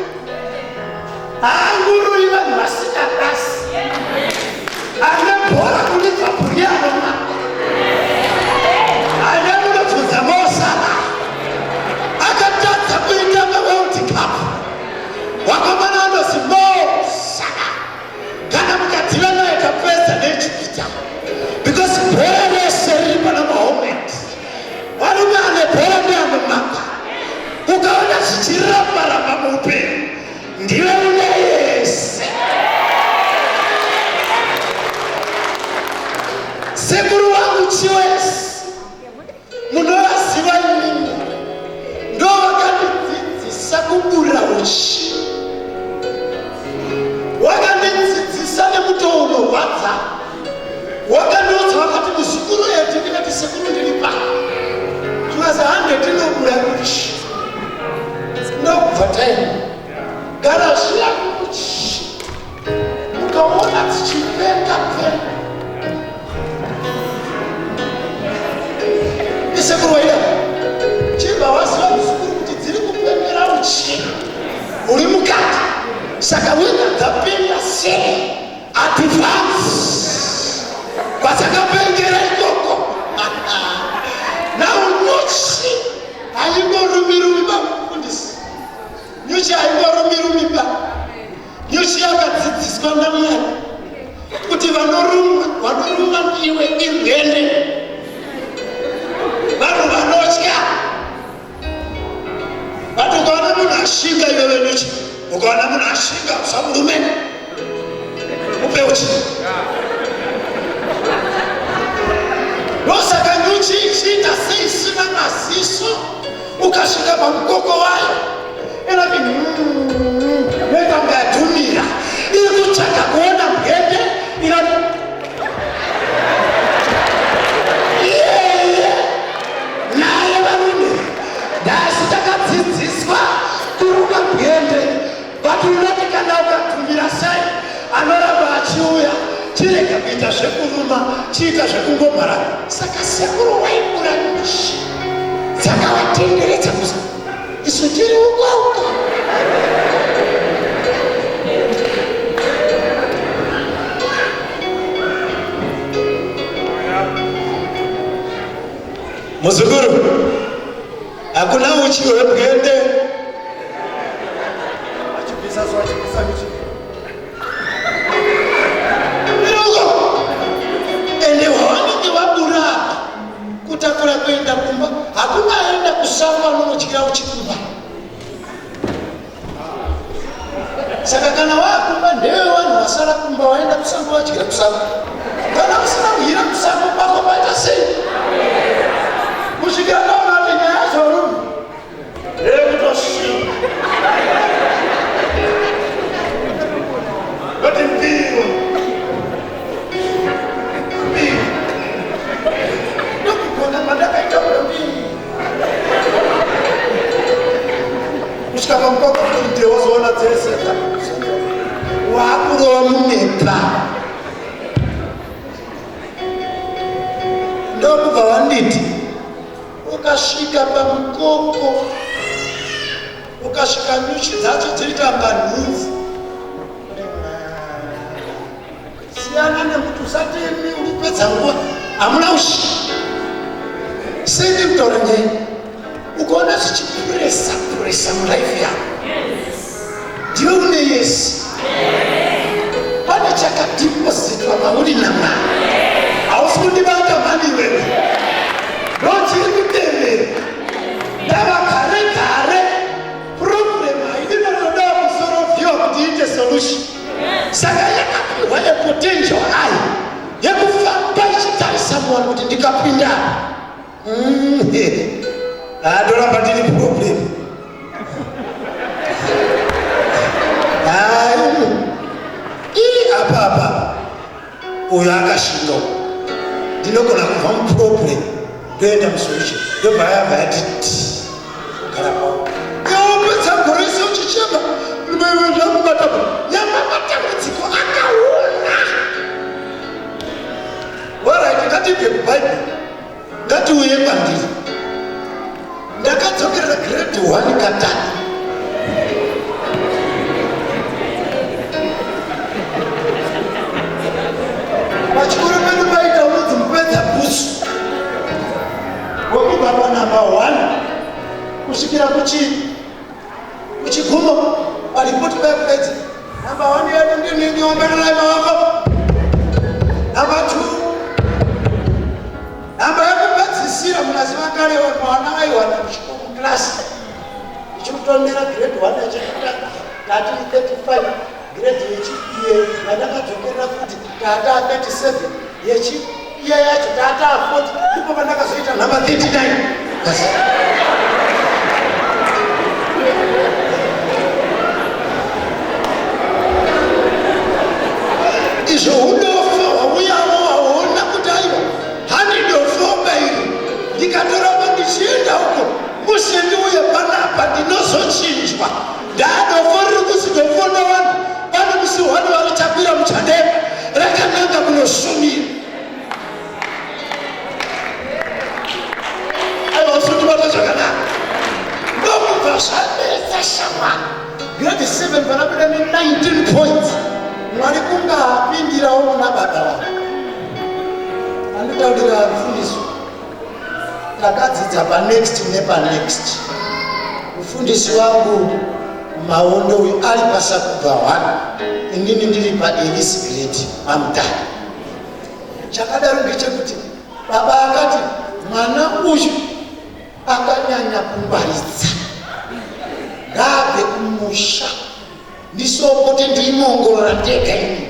haanguroi vanhu vasina basi ane bhora kunibva bhuriyaroma ane munobvudza mosara akatadza kuita maworld cup wakamana anozi mosara kana mukadhiva naye tapedza neijipita because bhora rese riri pana mahomed varume ane bhora neanomaka ukaona zvichiramba-ramba muupenyu ndive une yese sekuru wangu chiwese munovaziva inini ndo vakandidzidzisa kubura uchi wakandidzidzisa nemutoo unorwadza wakandiudza vakati muzukuru yetu ndikati sekuru ndiri pano tikazi hande tinobura uchi ndokubva taini gara zviya uchi ukaona dzichipenga penga isekuru waida chibva waziva muzukuru kuti dziri kupengera uchi uri mukati saka wina dzapenga sei advance kwadzakapengera ikoko naunyuchi haingorumi-rumi bamufundisi nyuchi haingorumi-rumi ba nyuchi yakadzidziswa naMwari kuti vanoruma iwe imhene vanhu vanotya vati ukaona munhu ashinga iwewe nyuchi ukaona munhu ashinga usamurume upe uchi ndosaka nyuchi ichiita seisina maziso ukasvika pamukoko wayo inoti ndoitanga yadhumira iri kutsvaka kuona mhende inoti naye varume ndasi takadzidziswa kuruma mhende but unoti kana ukadhumira sei anoramba achiuya chirega kuita zvekuruma chiita zvekungomhara saka sekuru waibura nyuchi dzakavatenderedza kuza isu tiri ukauka muzukuru hakuna uchi webwende ende wanenge wabura kutakura kuenda kumba hakuna aenda kusamba nonotyira uchikumba saka kana wakumba ndewe vanhu vasara kumba waenda kusamba watyira kusamba kana usina kuhira kusamba kwako paita sei kusvikira naunati nyaya zvorume rekutosii kuti mbiro ndokugona mandakaita udombii kusvika pamukoko kuti wazoona dzese wakurova mumepa ndokubva wanditi ukasvika pamukoko ukasvika nyuchi dzacho dzirikamba nhunzi siyana nekuti usatemi uripedza nguva hamuna ushi sendi kutaura nyaya ukaona zvichipuresa muraifu yako ndiwe une yesu pane chakadhipositwa mauri namwari hausi kundibata mhani wewe ndochiri kutevera ndava kare problem haidi nonoda kusorovhiwa kuti iite solution saka yakapiwa epotential ayo yekufamba ichitarisa munhu kuti ndikapinda ndoramba ndiri problem apa uyo akashinga ndinogona kubva muproblem ndoenda musolution ndobva yabva yati kugara pao yaopedza gorese uchichema yamamatambudziko akaona warit ngatibve kubhaibheri ngatiuye kwandiri ndakadzokerera grade 1 katatu pachikoro pedu paita unodzi mupedza bhusu wokubva panamba 1 kusvikira kuchigumo paripoti paipedza namba 1 yedu ndiniombererai maoko namba 2 namba yekupedzisira munaziva kare mwana aiwana kuklasi ichikutondera grade 1 achikutanga tati 35 grade yechiiye vandakadzokerera futi tata 37 yechiiye yacho tata 40 ipo pandakazoita namba 39 izvo udofa wauyawo waona kuti aiwa handidofoba iri ndikatoramba ndichienda uko musindiuye panapa ndinozochinjwa ndadofo riri kuzidofona vanhu pane musi wani varichapira muchandema rakananga kunosumira aiwa usundibata zvakanaka ndokubva zvanetsa shamwani grade 7 panapinda ne19 points mwari kunga apindirawo muna baba vangu anditaurira mufundisi takadzidza panext nepanext mufundisi wangu maondo uyu ari pasakubva 1 inini ndiri paelisi grade mamutani chakadaro ngechekuti baba akati mwana uyu akanyanya kungwaridza ngabve kumusha ndisopote ndiimongorora ndega ini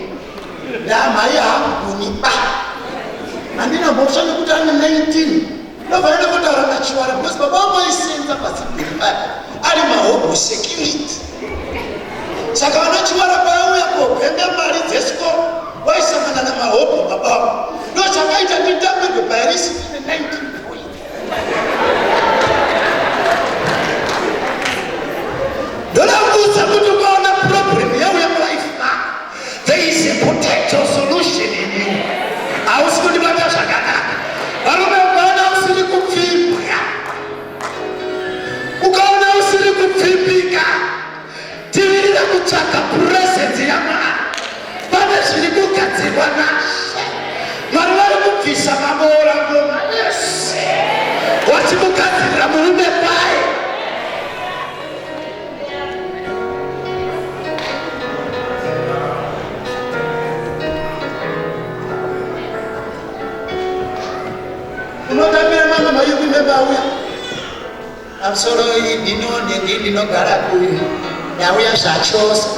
ndamhai hanguni handina mhosva nekuti ane 19 ndofanira kutaura nachiwara because baba vangu aisenza padzibhiri pake ari mahobo security saka vana chiwara paauya kobhenga mari dzesikoro waisangana namahobo baba vangu ndo chakaita nditambirwe pairisi ine 19 points ndodakudza kuti ukaona problem yauya mlife mako there is a potential solution in you hausi kundibata zvakanaka varume ukaona usiri kupfimbwa ukaona usiri kupfimbika tivirira kutsvaka puresensi yamwari pane zviri kugadzirwa nashe mwari vari kubvisa maboora ngoma yese wachimugadzirira murume kwaye unotambira mama mayuku memba uya amsoro ndino gara kuyu nauya zvachosa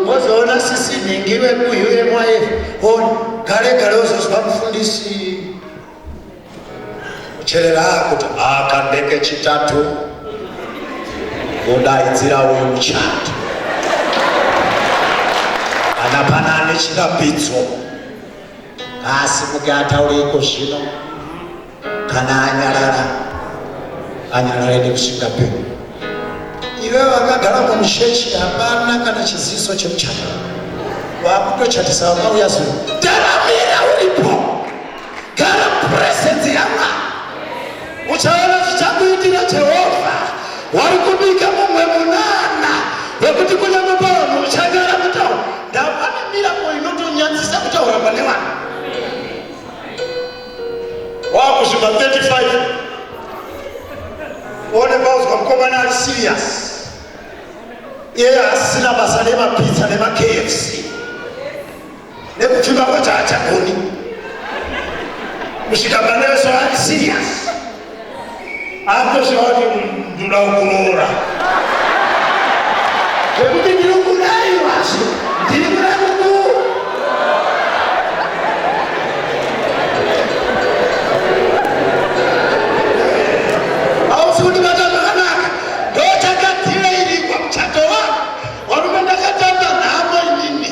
mozoona sisi ningiwe kuyuye mwaye gare uzozwa mufundisi kucherera kuti akandeke chitatu kudaidzira uyu muchato kana pana ane chirapidzo asi muke ataureko zvino kana anyarara ende kusvika peno iwe vakagara mumushechi hapana kana chiziso chemuchato vakutochatisa vakauya zuva taramira uripo gara puresenzi yamwari uchaona zvichakuitira Jehovha wari kubika mumwe munana wekuti kunyama pavanhu uchagara kutaura ndapane mirako inotonyadzisa kutaura pane vanhu wakusvika 35 one pauzwa mukomana ari serious iye asina basa nemapizza nemakfc nekupfimba kwacho haachagoni kusvika paneso ari serious akutosvika kuti ndoda kuroora zvekuti ndiri kudaiwazvo ndiri kuda kuku hausi kuti bata zvakanaka ndochakadhireirikwa muchato wangu warume ndakatamba nhamo inini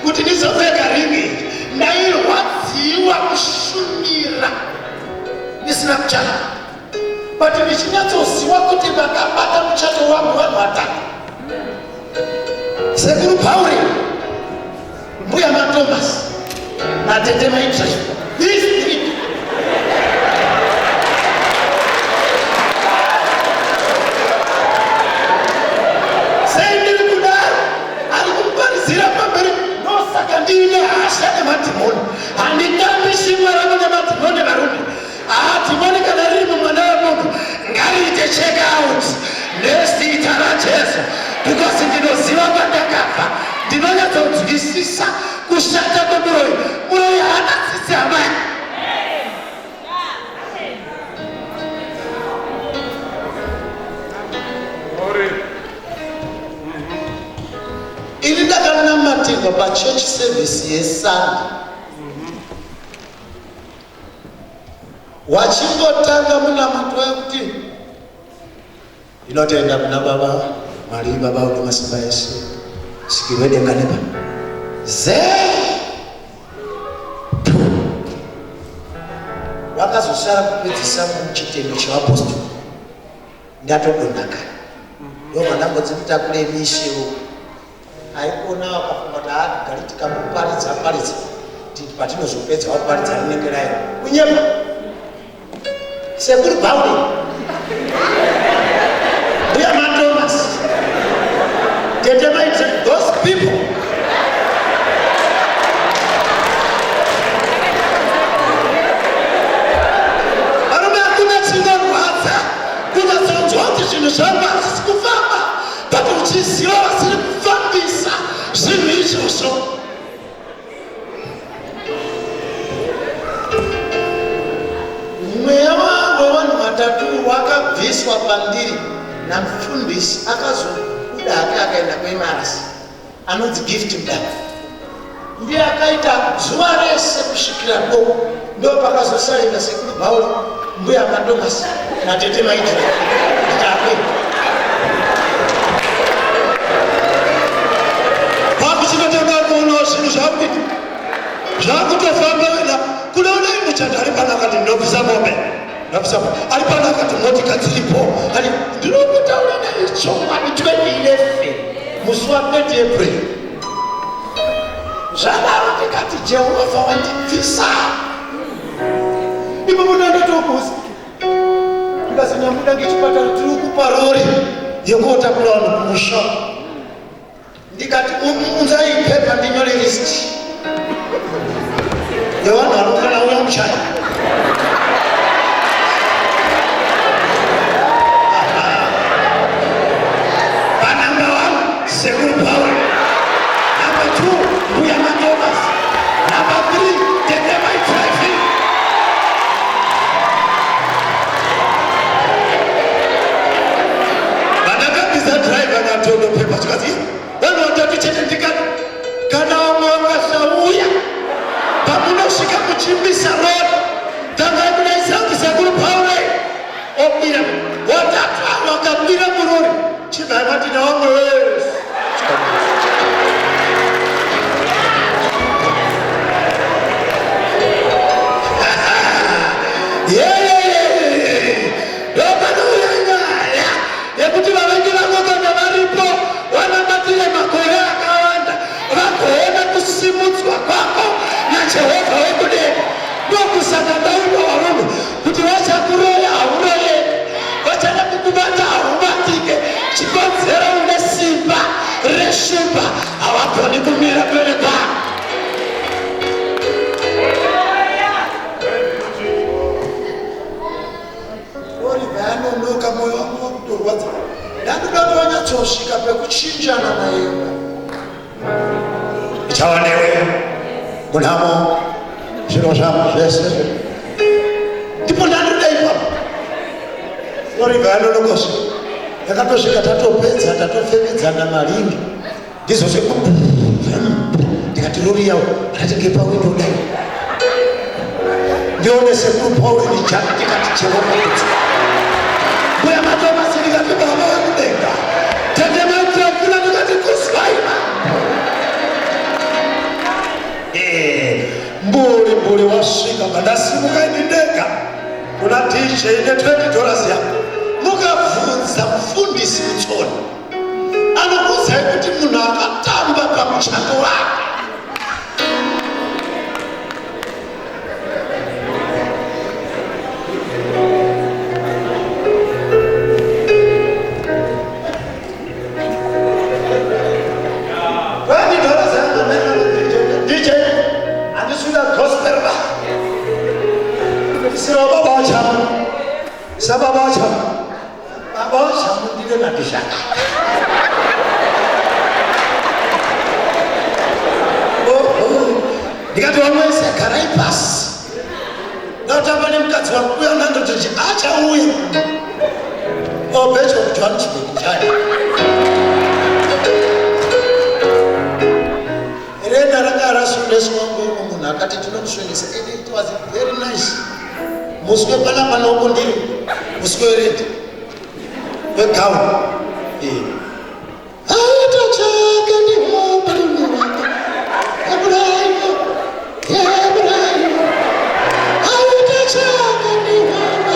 kuti ndizopfeka ringi ndairwadziwa kushumira ndisina muchato but ndichinatsoziva kuti vakabata muchato wangu vanhu vatatu sekuru Pauri, mbuya maThomas natete maitrai these three sei ndiri kudaro ari kuparizira pamberi ndosaka ndine hasha nemadhimoni handitambi shimwe rangu nemadhimoni varume dhimoni kana riri mumwana wemunhu ngariite check out nezita raJesu because ndinoziva kwandakabva ndinonyatsokunzwisisa kushata kwemuroyi muroyi haana tsitsi amai ini ndakanamatirwa pachurch service yeSunday wachingotanga munamatwa wekuti inotenda kuna baba Mwari baba uno masimba Yesu sikirwe denga nepa wakazosara kupedzisa muchitendo chevapostori ndatodonaka ndomandambodzimutakure mishewo aikona wakafunga kuti gari tikamuparidza titi patinozopedza waparidza rinengerayo kunyepa sekuru Pauri mbuya maThomas tete maitrai those people varume hakuna chinorwadza kunyatsokunzwa kuti zvinhu zvangu hazvisi kufamba but uchiziva vasiri kufambisa zvinhu izvozvo mweya wevanhu vatatu wakabviswa pandiri namufundisi akazobuda hake akaenda kuEmarasi anonzi Gift Mudaka ndiye akaita zuva rese kusvikira doko ndo pakazosaenda sekuru Pauri mbuya maThomas natete maitrai ndakwe pakuchinotoda kuonawo zvinhu zvakudii zvakutofamba wena kunoona imuchando ari pana akati ndinobvisa mombe ari pana akati motika dziripo ari ndinokutaura naizvongwani 2011 musi wa 30 April zvadaro ndikati Jehovha wandibvisa ipapo ndandotokuzi ndikazinyamuda ngechipatara tiri kupa rori yekotakura vanhu kumusha ndikati unzai pepa ndinyore listi yevanhu vanokana uya muchaya panamba 1 sekuru Pauri, number 2 mbuya maThomas, number 3 tete maitrai ndatonopepa chikazi vanhu vatatu chete ndikati kana vamwe vakasauya pamunosvika kuchimbisa rori tangai munaisangisa kuri paure okwira watatu avo akakwira murori chibva matina vamwe wese yekuti vavengi vako kana varipo vanamatire makore akawanda vagoona kusimudzwa kwako najehovha wekudenga ndokusaka ndauda varume kuti vachakuroya hauroyeki vachada kukubata haubatike chikonzero une simba reshupa havagoni kumira pene pako moyo wangu wakutorwadza ndakuda kuvanyatsosvika pekuchinjana naye ichava newe munhamo zviro zvangu zvese ndipo ndandoda ipapo oribva yanonokosva yakatosvika tatopedza tatopfekedzana maringi ndizozve ndikati rori yavo ratenge pawindo dai ndione sekuru pauri nijani ndikati chevomaudza Buya Thomas ndikati baba wakudenga tete matrafuna ndikati kusvaima mburi wasvika mandasimuka ini ndega kuna DJ ine $20 yangu mukabvunza mufundisi mutsoni anokuudzai kuti munhu akatamba pamuchando wake Baba samundile nakisha. Ndikati wamwese garai pasi. Ndotamba nemukadzi wangu uya ndandoti achauya. Obetwa kuti wanichibeki chani. Renda rakarasundeswa ngoko munhu akati tinokusvengesa. It was very nice. Muswe panapa nokundiri. Muswe redi. Wekawa. Aita chaka ni hopa. Abraham. Abraham. Aita chaka ni hopa.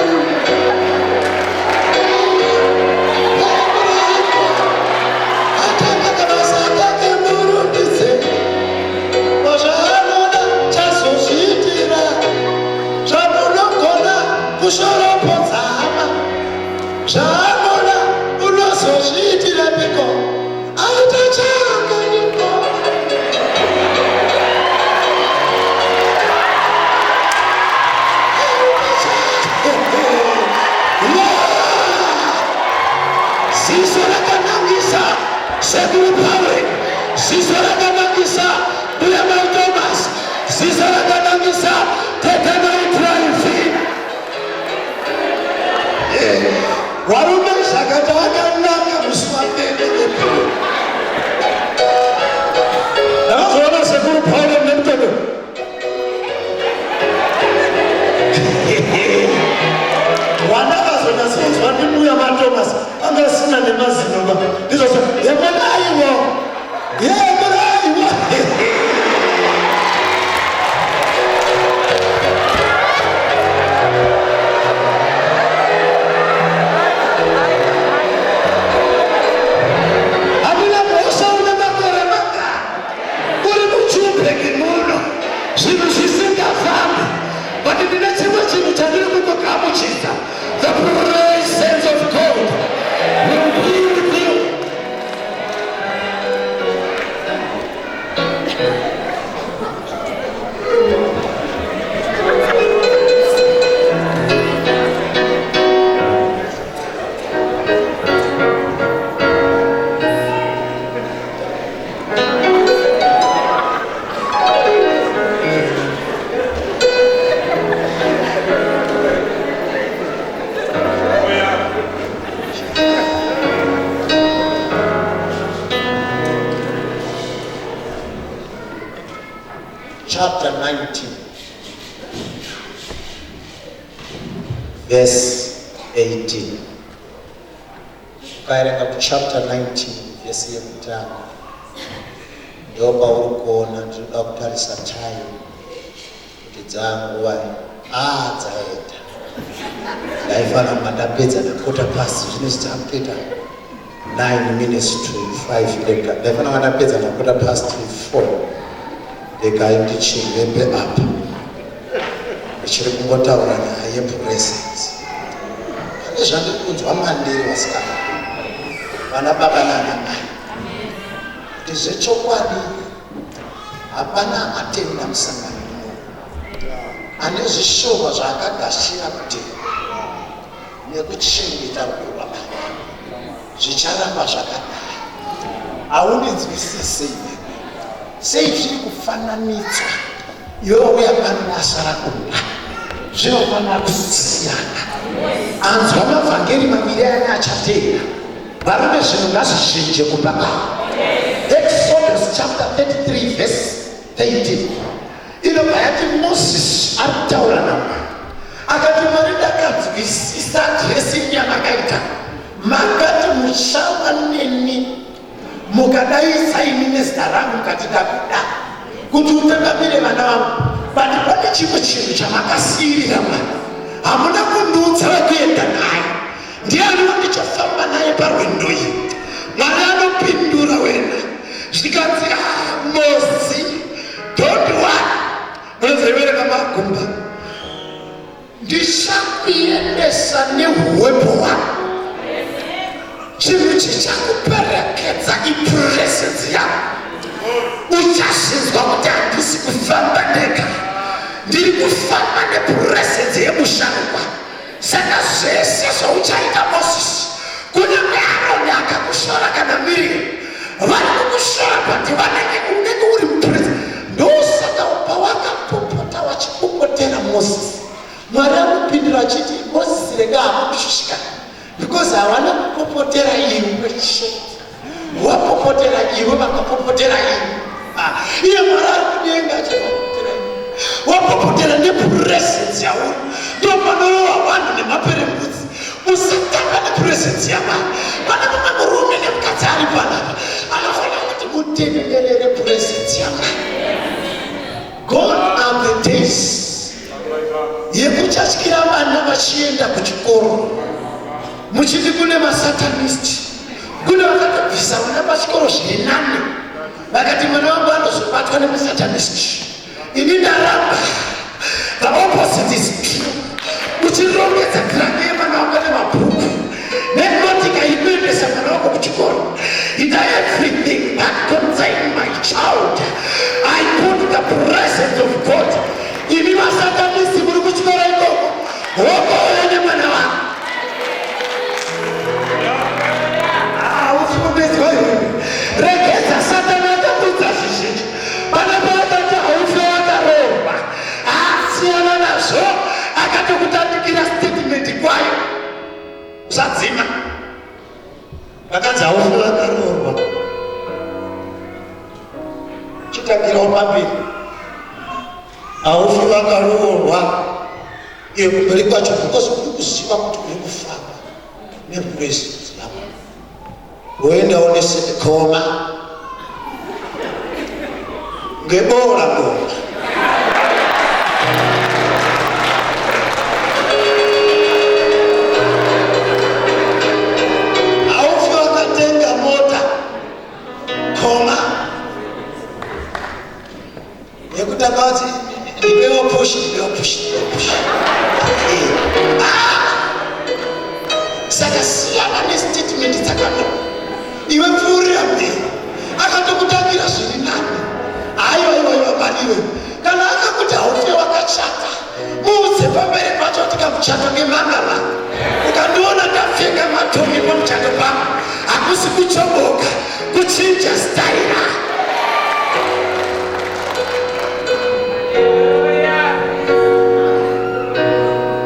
Ataka kabasaka kemuru bise. Wajanoda chaso shitira. Jamuno kona kushoro pozama. Jamuno unoso shitira biko. Aita chaka ni hopa. Seguro Power, Sisora Ganangisa, Buyamal Thomas, Sisora Ganangisa, Tetana Itrafi. Warume Sakataka Naka Muswate. That's what I Seguro Power Nintendo. Wanavazona since Buyamal Thomas, I'm going to send an amazing. This was verse 18. Ukaerenga chapter 19 verse yekutanga ndopa uri kuona ndinoda kutarisa time kuti dzanguva dzaenda ndaifana mandapedza na 4:15 zvino takuita 9 minutes to 5 ndaifana mandapedza na 4:4 ndegai ndichimhepe apa ndichiri kungotaura nyaya yepresence. Pane zvandiri kunzwa mandiri vasikana vana baba nana mai kuti zvechokwadi hapana atenda musangano ane zvishoma zvaakagashira kuti nekuchengeta rudo rwababa zvicharamba zvakadai. Haundinzwisise sei zviri kufananidzwa iwe uya panasa rakunda zvinofanira kusiyana. Anzwa mavhangeri maviri ane achatenda varume zvinhu ngazvizhinji kubva Exodus chapter 33 verse 13 inobva yati Moses ari kutaura naMwari akati Mwari ndakanzwisisa dressing yamakaita makati muchava neni mukadaisa ini nezita rangu mukati ndakuda kuti utangamire vana vangu bati pane chimwe chinhu chamakasiyirira Mwari hamuna kundiudza vekuenda naye ndiani wandichofamba naye parwendo iyi. Mwari anopindura wena zvikanzi Mose don't worry munozoivereka magumba ndichakuendesa neuwepo hwangu chinhu chichakuperekedza ipresence yangu uchazvinzwa kuti handisi kufamba ndega ndiri kufamba nepresence yemusharukwa. Saka zvese zvauchaita Moses kunyange Aroni akakushora kana Miriam vari kukushora kuti unenge uri mupresence. Ndosaka pawakapopota wachipopotera Moses Mwari akupindura achiti Moses rega hamukushushika because hawana kupopotera iwe chete wapopotera iwe vakapopotera iwe iye Mwari ari kudenga achipopotera iwe wapopotera nepresence yauri ndopanorova vanhu nemaperembudzi usatanga nepresence yaMwari. Pana mumwe murume nemukadzi ari panapa anofanira kuti mutenderere presence yaMwari. Gone are the days yekuchatyira vana vachienda kuchikoro muchiti kune masatanist kune vakatobvisa vana pachikoro zvine nani vakati mwana wangu anozobatwa nemusatanist. Ini ndaramba the opposite is true. Uchirongedza kirani yemwana wako nemabhuku nemotika inoendesa mwana wako kuchikoro ita everything that concerns my child I put the presence of God. Ini masatanist muri kuchikoro ikoko wokoona nemwana wako usikumezwa iwe regedza satani atakudza zvizhinji pana paatati haufe wakaromba asiyana nazvo akatokutandikira statement kwayo usadzima vakanzi haufe wakarorwa chitangirawo pamberi haufe wakaroorwa iye kumberi kwacho because uri kuziva kuti uri kufamba nepresence yako woendawo nesekoma ngebora ngoma haufi wakatenga mota koma yekutanga kuti ndipewo push saka siyana nestatement dzakano iwe pfuurira mberi akatokutangira zviri nani aiwa baliwe kana akakuti haufe wakachata muudze pamberi pacho kuti kamuchato ngemangala ukandiona ndapfeka matomi pamuchato pangu hakusi kuchoboka kuchinja staira.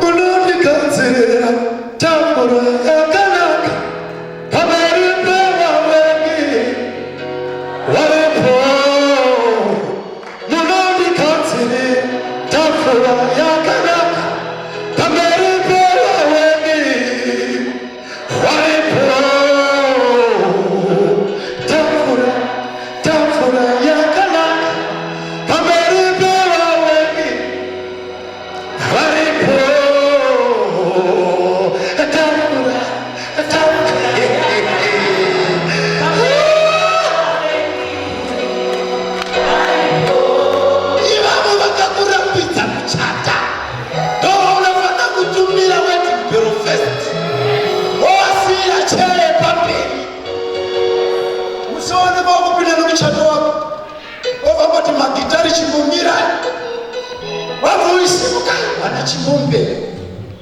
Unondiganzira tambura yakanaka pamberi pevavengi varipo munondiganzira tambura yakanaka pamberi pevavengi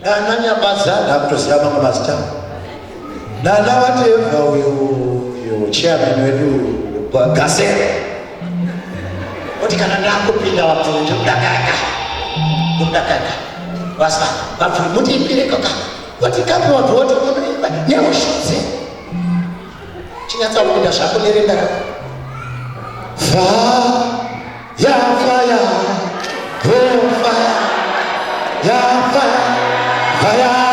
Nana Nyambaza, Dr. Siamanga Master. Nana whatever you chairman will do, Gasset. What can I now put in our food? Basta, but for Muti Pirikoka, what you come out, what you never should say. Chinata Winda Shakulinda. Fire, fire, oh fire, yeah, fire, fire.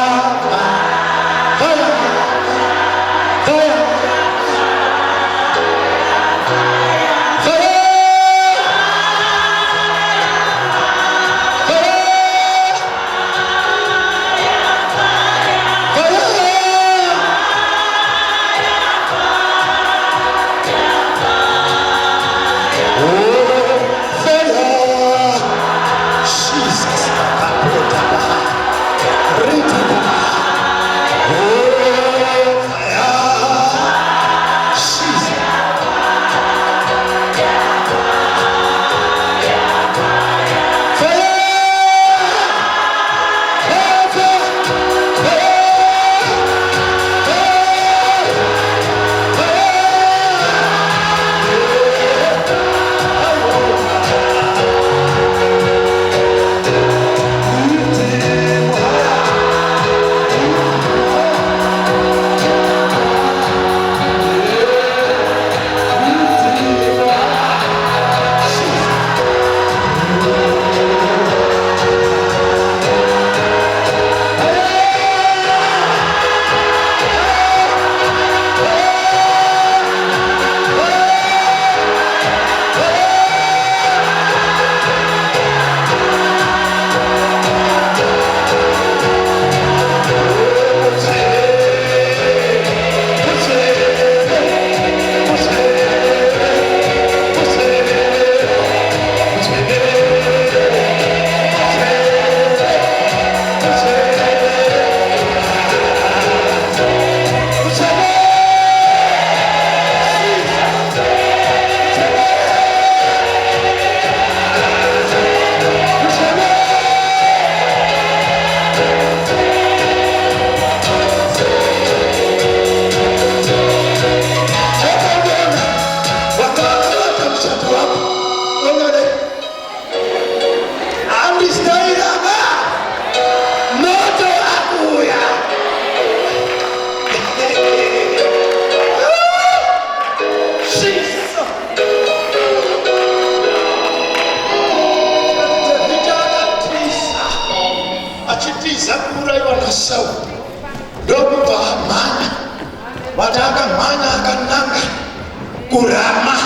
Kurama,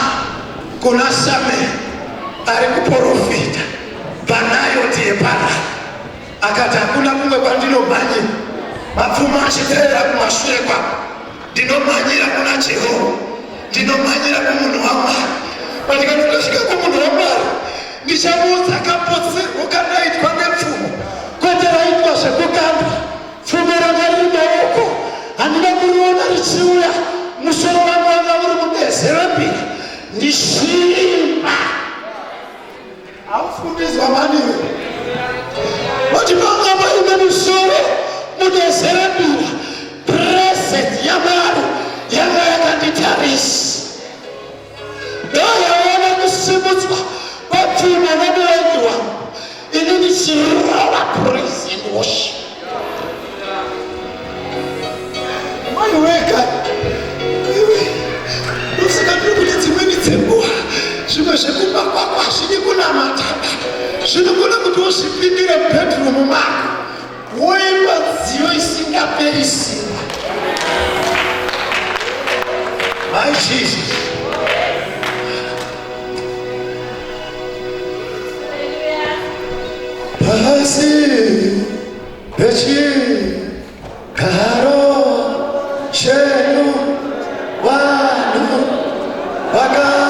kunasame, arikuporofita, banayo tiepara, akatakuna kumwe kwa ndino manye, mafuma achiterera kumashure kwa, ndino manyira kuna Jehova, ndino manyira kumunhu wamwa, patika tukashika kumunhu wamwa, nishamuza kapotse, ukanaitwa nepfumo, kwete raitwa zvekukamba, pfumo rakarima uko, handina kuriona richiuya, musoro wangu wanga uri mudezera mbiri ndishima aufundiswa maniwe vati vanga vaine musoro mudezera mbiri present yamari yanga yakanditarisi ndoyaona kusimudzwa kwapfuma namuvengi wangu ini ndichirava praise and worship maiweka zvimwe zvekumakwakwa zvini kunamata zvinogona kuti uzvipindire mubhedrumu mako woimba nziyo isingaperi simba. My Jesus. Pasi pechi karo shenu wanu waka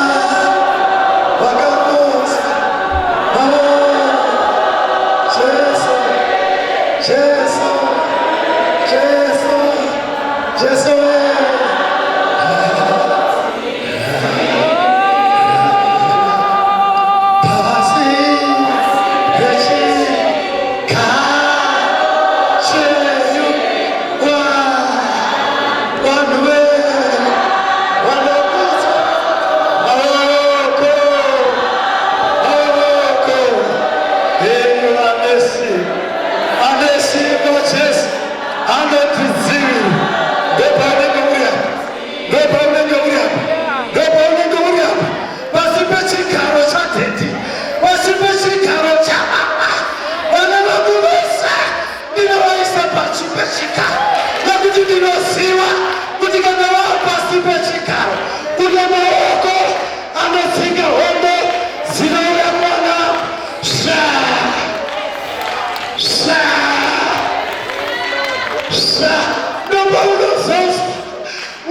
nopaunozozi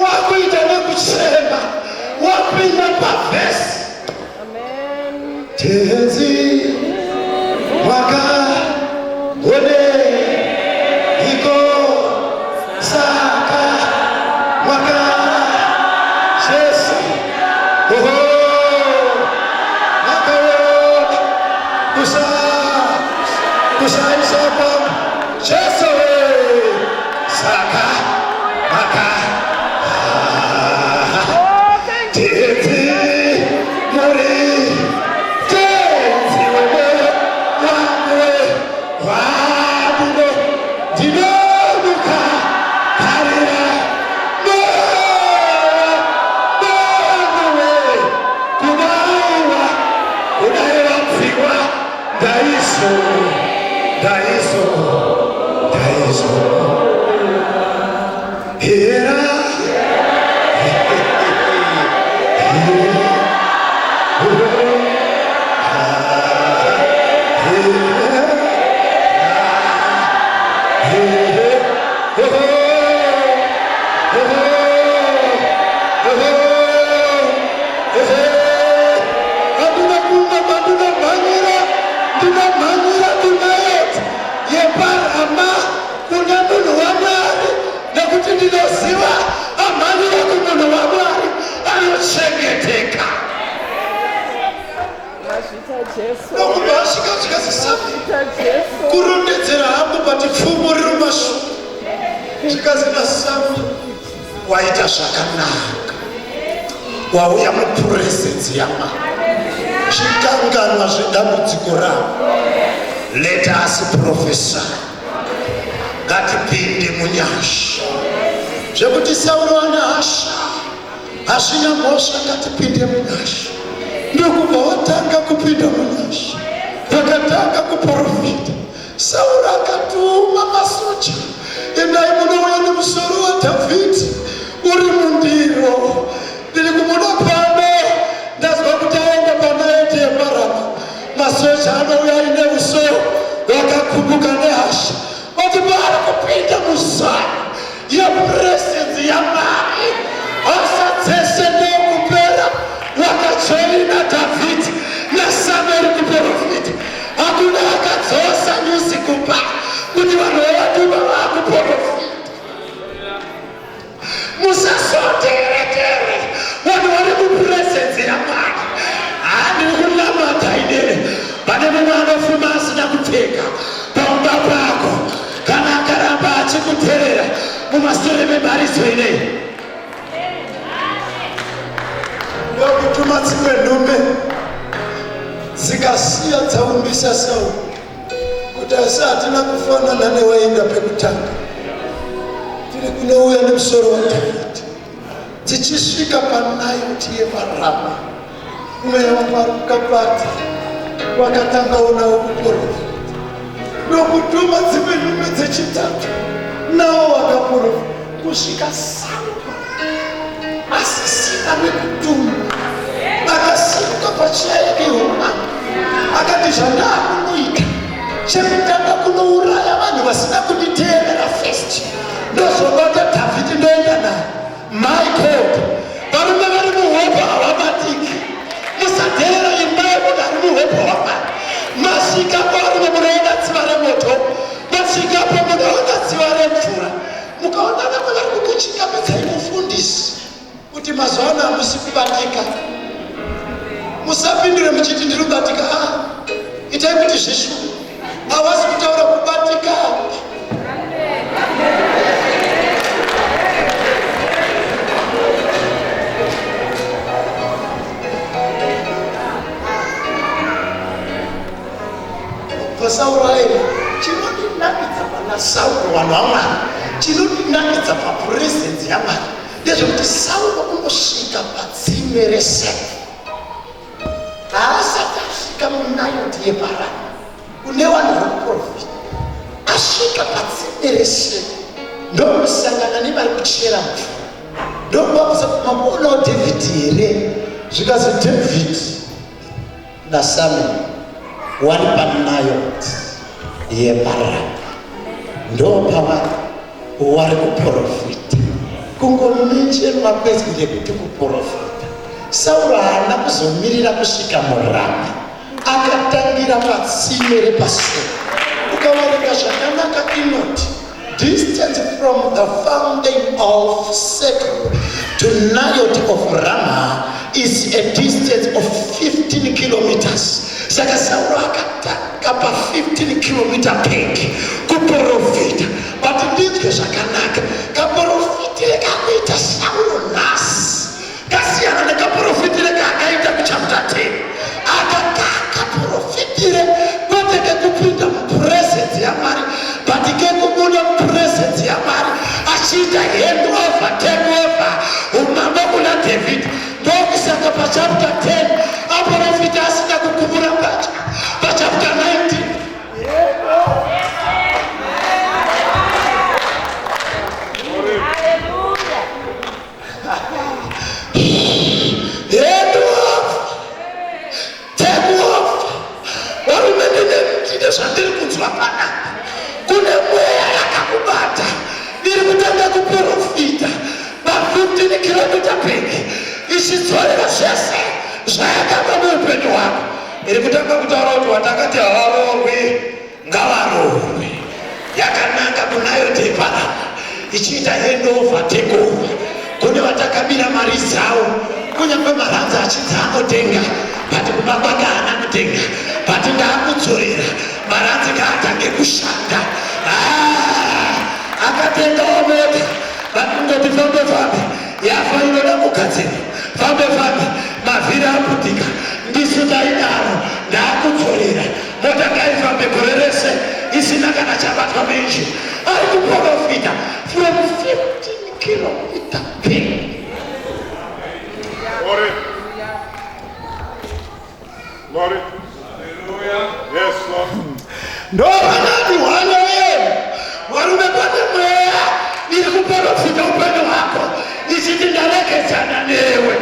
wakuita nekuchema wapinda pavhesi tenzi mwakaone iko saka mwaka Jesu mwakaone kusaisapa Jesu saka mwaka tenzi muri tenzi wewe wangu wabudo dinobuka karira kudaiwa mfiwa daiso hera ndinoziva amhani yokumunhu waMwari anochengeteka nokubva asvika zvikazisami kurondedzera hangu pati pfumo riri mumashure zvikazinaSamuel waita zvakanaka wauya mupuresenzi yaMwari zvikanganwa zvedambudziko ravo let us prophesy ngatipinde munyasha zvekuti Sauro ana hasha hazvina mhosva ngatipinde munyasha ndokubva watanga kupinda munyasha vakatanga kuprofita Sauro akatuma masoja endai munouya nemusoro waDhavhidhi uri mundiro ndiri kumuda pano ndazwa kuti aenda panaiti yeparama masoja anouya ine usoro wakakubuka nehasha vati vari kupinda muzano yepuresenzi yaMwari hosha dzese ndokupera wakajoina Dhavhidhi naSamueri kuprofita hakuna akadzosa nyusi kupa kuti vanhu vavatuva vakuprofita musasoteretere vanhu vari mupuresenzi yaMwari handiri kunamata inene pane mumwe anofuma asina kupfeka paumba pako kana akaramba achikuteerera mumashure memharidzo inei ndokutuma dzimwe nhume dzikasiya dzaumbisa Sauro kuti asi hatina kufanana newaenda pekutanga tiri kunouya nemusoro waDhavhidhi tichisvika panayoti yeparama mweya waMwari ukapata wakatanga unawo kuprofita ndokutuma dzimwe nhume dzechitatu nawo wakaprofita kusvika Sauro asisina wekutuma akasimuka pachiyaiyo umambo akati zvandakunoita chekutanga kunouraya vanhu vasina kunditeerera first ndozvobata Dhavhidhi ndoenda naye my God varume vari muhopo havabatiki musateerera imba yemunhu ari muhopo hwaMwari masvikapo varume munoona tsiva remoto masvikapo munoona tsiva remvura mukaona vamwe vari kukuchingamedzai mufundisi kuti mazuva ano hamusi kubatika musapindure muchiti ndiri kubatika itai kuti zvishu havasi kutaura kubatika paSauro aina chinondinakidza pana Sauro vanhu vaMwari chinondinakidza papuresenzi yaMwari ndezvekuti Sauro unosvika patsime reSefe haasati asvika munayoti yeparama kune vanhu vari kuprofita asvika patsime reSefe ndokusangana nevari kuchera mvura ndokuvakusa mamuonawo Dhavhidhi here zvikazi Dhavhidhi naSamueri vari panayoti yeparama ndopavari wari kuprofita kungomencherwa kwezi ndekuti kuprofita. Sauro haana kuzomirira kusvika muRama, akatangira patsime repasoro. Ukaverenga zvakanaka inoti distance from the fountain of Seku to Nayot of Rama is a distance of 15 kilometers. Saka Sauro akatanga pa 15 kilometer peki kuprofita. But ndizwe zvakanaka, kaprofitire kakuita Sauro nhasi kasiyana nekaprofitire kaakaita kuchapter 10. Akaprofitire kwete kekupinda mupresence yaMwari, but kekubuda mupresence yaMwari achiita hand over take over umambo kuna David. Ndokusaka pachapter 10 aprofita asina kukubura pacha pachapter 19. Zvandiri kunzwa pana kune mweya yakakubata iri kutanga kuprofita pa15 kilomita peki ichidzorera zvese zvayakamba muupenyu hwako. Iri kutanga kutaura kuti watakati havarorwi ngavarohwe. Yakananga kuNayoti epaRama ichiita hand over take over. Kune vatakabira mari dzavo kunyange maranzi achidza anotenga but kumakwaka haana kutenga, but ndaakudzorera maranzi ngaatange kushanda. Akatengawo mota vakungoti fambe fambe yafa inoda kugadzirwa, fambe fambe mavhiri aputika, ndisu taidaro ndaakudzorera mota ngaifambe gore rese isina kana chabatwa menji. Ari kuprofita from 15 kilometer peki. Glory. Hallelujah. Yes, Lord. Ndo vanati hwana wenu varume pane mweya iri kuprofita upenyu hwako ichiti ndarekedzana newe.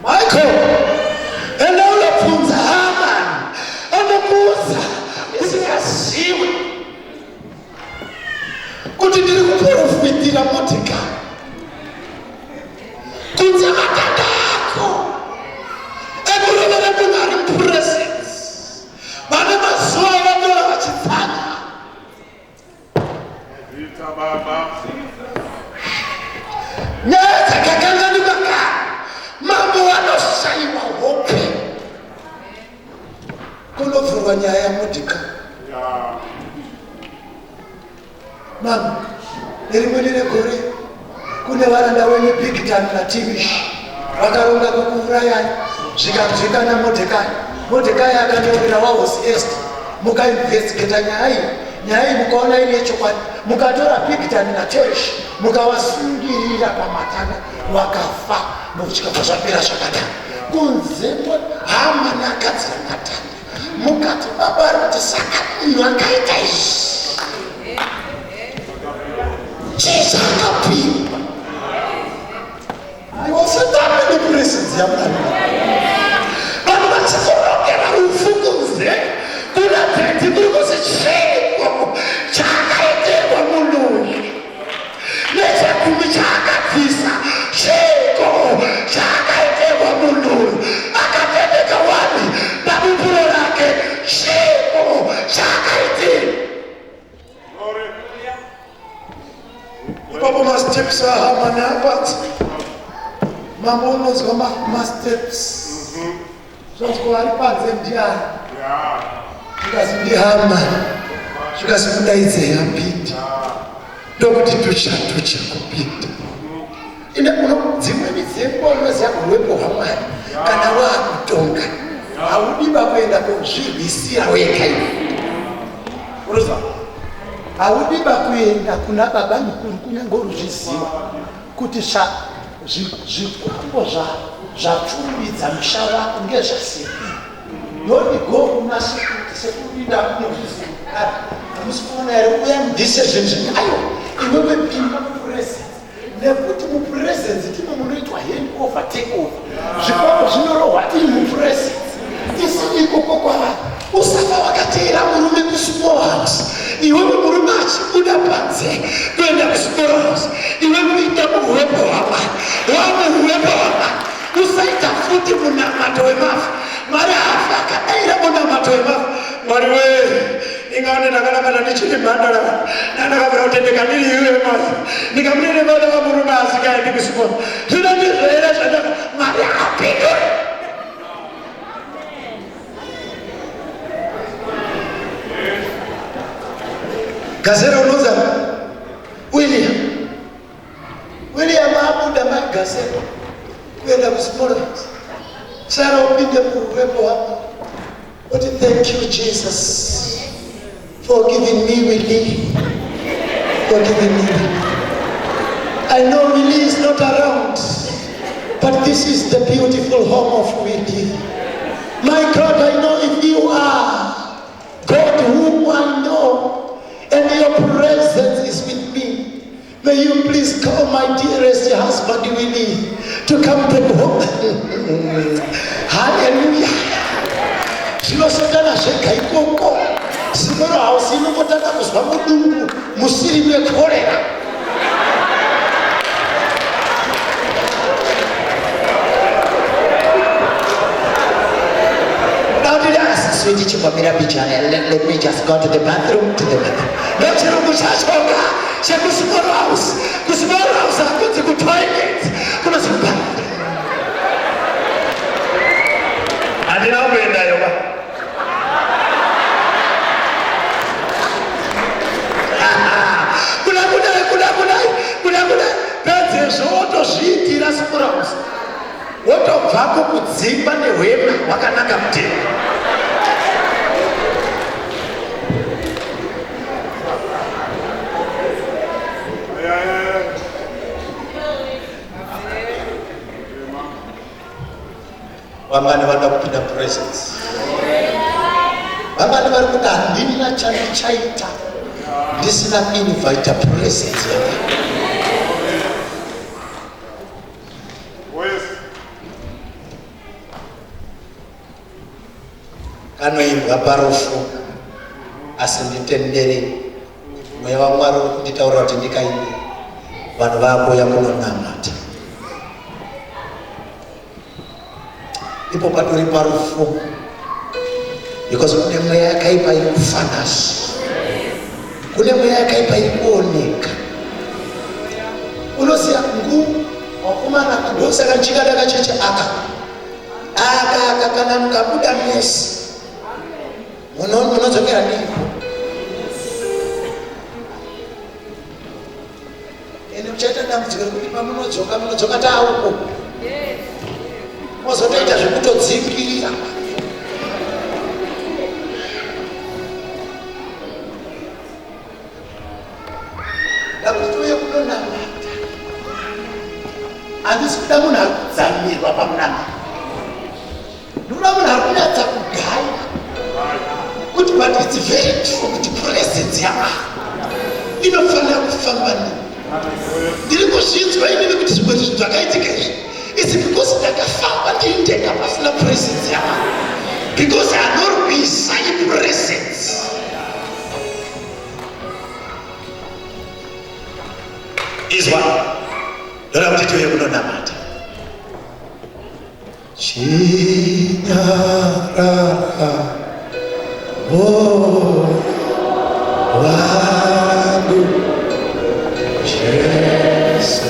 Michael, enda unobvunza Hamani, anomuudza isingazivi kuti ndiri kuprofitira Modhekai kunze matanda ako ekurovera munhu ari mupresence. Vane mazuva vatora vachitsanya nyaya dzakakanganikwa kare. Mambo vanoshayiwa hope kunobvurwa nyaya yaModhekai. Mambo nerimweni regore kune varanda wenyu Bigitani naTimishi vakaronga kukuurayai zvikanzwikana Modhekai. Modhekai akanyorera waHosi Esta mukainvestigeta nyaya iyi mukaona ine chokwadi, mukatora Bigitani naTimishi mukavasungirira pamatanda vakafa nokuchikafa zvapera zvakadaro. Kunze Hamani akadzira matanda mukati mabari kuti saka munhu akaita izvi chizakapimba. I was not in the presence of God. Vanhu vachikorokera rufu kunze kuna dhati kuri kuzicheko chaakaiterwa munhu uyu nechegumi chaakabvisa cheko chaakaiterwa munhu uyu akatendeka wani pabuburo rake cheko chaakaitirwa. Ipapo masteps aHamani apatsa. Mambo unonzwa masteps zvonzwa ari panze ndiani zvikazi ndiHamani zvikazi mudaidzei apinde ndokuti tucha kupinda. Ine dzimweni dzenguva unoziva kurwepo hwaMwari kana waakutonga haudiba kuenda kuzvirwisira wega iwe. Unoziva haudiba kuenda kuna baba mukuru kunyange uruzviziva kuti zvikwambo zvapfumbidza musha wako ngezvasei. Don't go kuna sekupinda kunozvizikari hamusi kuona here uya mudecision zvinayo iwewe pinda mupresence nekuti mupresence ndimo munoitwa hand over take over. Zvikwako zvinorohwa tiri mupresence. Tisiri ikoko kwavari. Usafa wakateera murume kusmall house. Iwe murume achibuda panze kuenda kusmall house. Iwe kuita muhwepo hwamwari. Wame muhwepo hwamwari. Usaita futi munamato wemafu. Mwari hafa akadaira munamato wemafu. Mwari wee. Ingaone nakanakana ndichiri mhandara. Ndakabva kutendeka ndiri iwe mwari. Ndikamurire vana vamurume asikaendi kusmall. Zvinondizvera zvandaka. Mwari apindure. Gazera unoza William abuda magazera kuenda kusmall house. Sara upinde muhwepo hapa. But thank you Jesus for giving me Willie. For giving me Willie. I know Willie is not around, but this is the beautiful home of Willie. My God, I know if you are God whom I know, and your presence is with me, may you please call my dearest husband Willie to come back home. Hallelujah. Zvinosangana zvega ikoko. Small house inongotanga kuzwa mudumbu musiri mekorera. Sweetie, let me just go to the bathroom. Let's go to small house. To small house, I'm going to go to toilet. Come on, I didn't know where they were. What of Vaco could zip and the way, what can I come to? Vamani vada kupinda presence. Vamani vari kuti handina chandichaita ndisina kuinvita presence yake. Kanoimbwa parufu asi nditendere mweya waMwari uri kunditaurira kuti ndikaimbe vanhu vakuuya kunonamata. Ipo patori parufu because kune mweya yakaipa iri kufanasi, kune mweya yakaipa iri kuoneka. Unoziya ngu wakomana kudosa kachikada kacheche aka kana mukabuda mesi munodzokera ndipo ene muchaita dambudziko rekuti pamunodzoka tauko mozotoita zvekutodzingirira. Ndakuti touye kunonamata, handisi kuda munhu ari kudzamirwa pamunamata, ndinoda munhu ari kunyatsa kugaya kuti but it's very true kuti presence yaMwari inofanira kufamba nini. Ndiri kuzvinzwa inini kuti zvimwe zvinhu zvakaitika izvi is because ndakafamba ndiri ndega pasina presence yaMwari, because hanorwisa ipresence. Izwa ndoda kuti tiuye kunonamata. Chinyarara wangu Jesu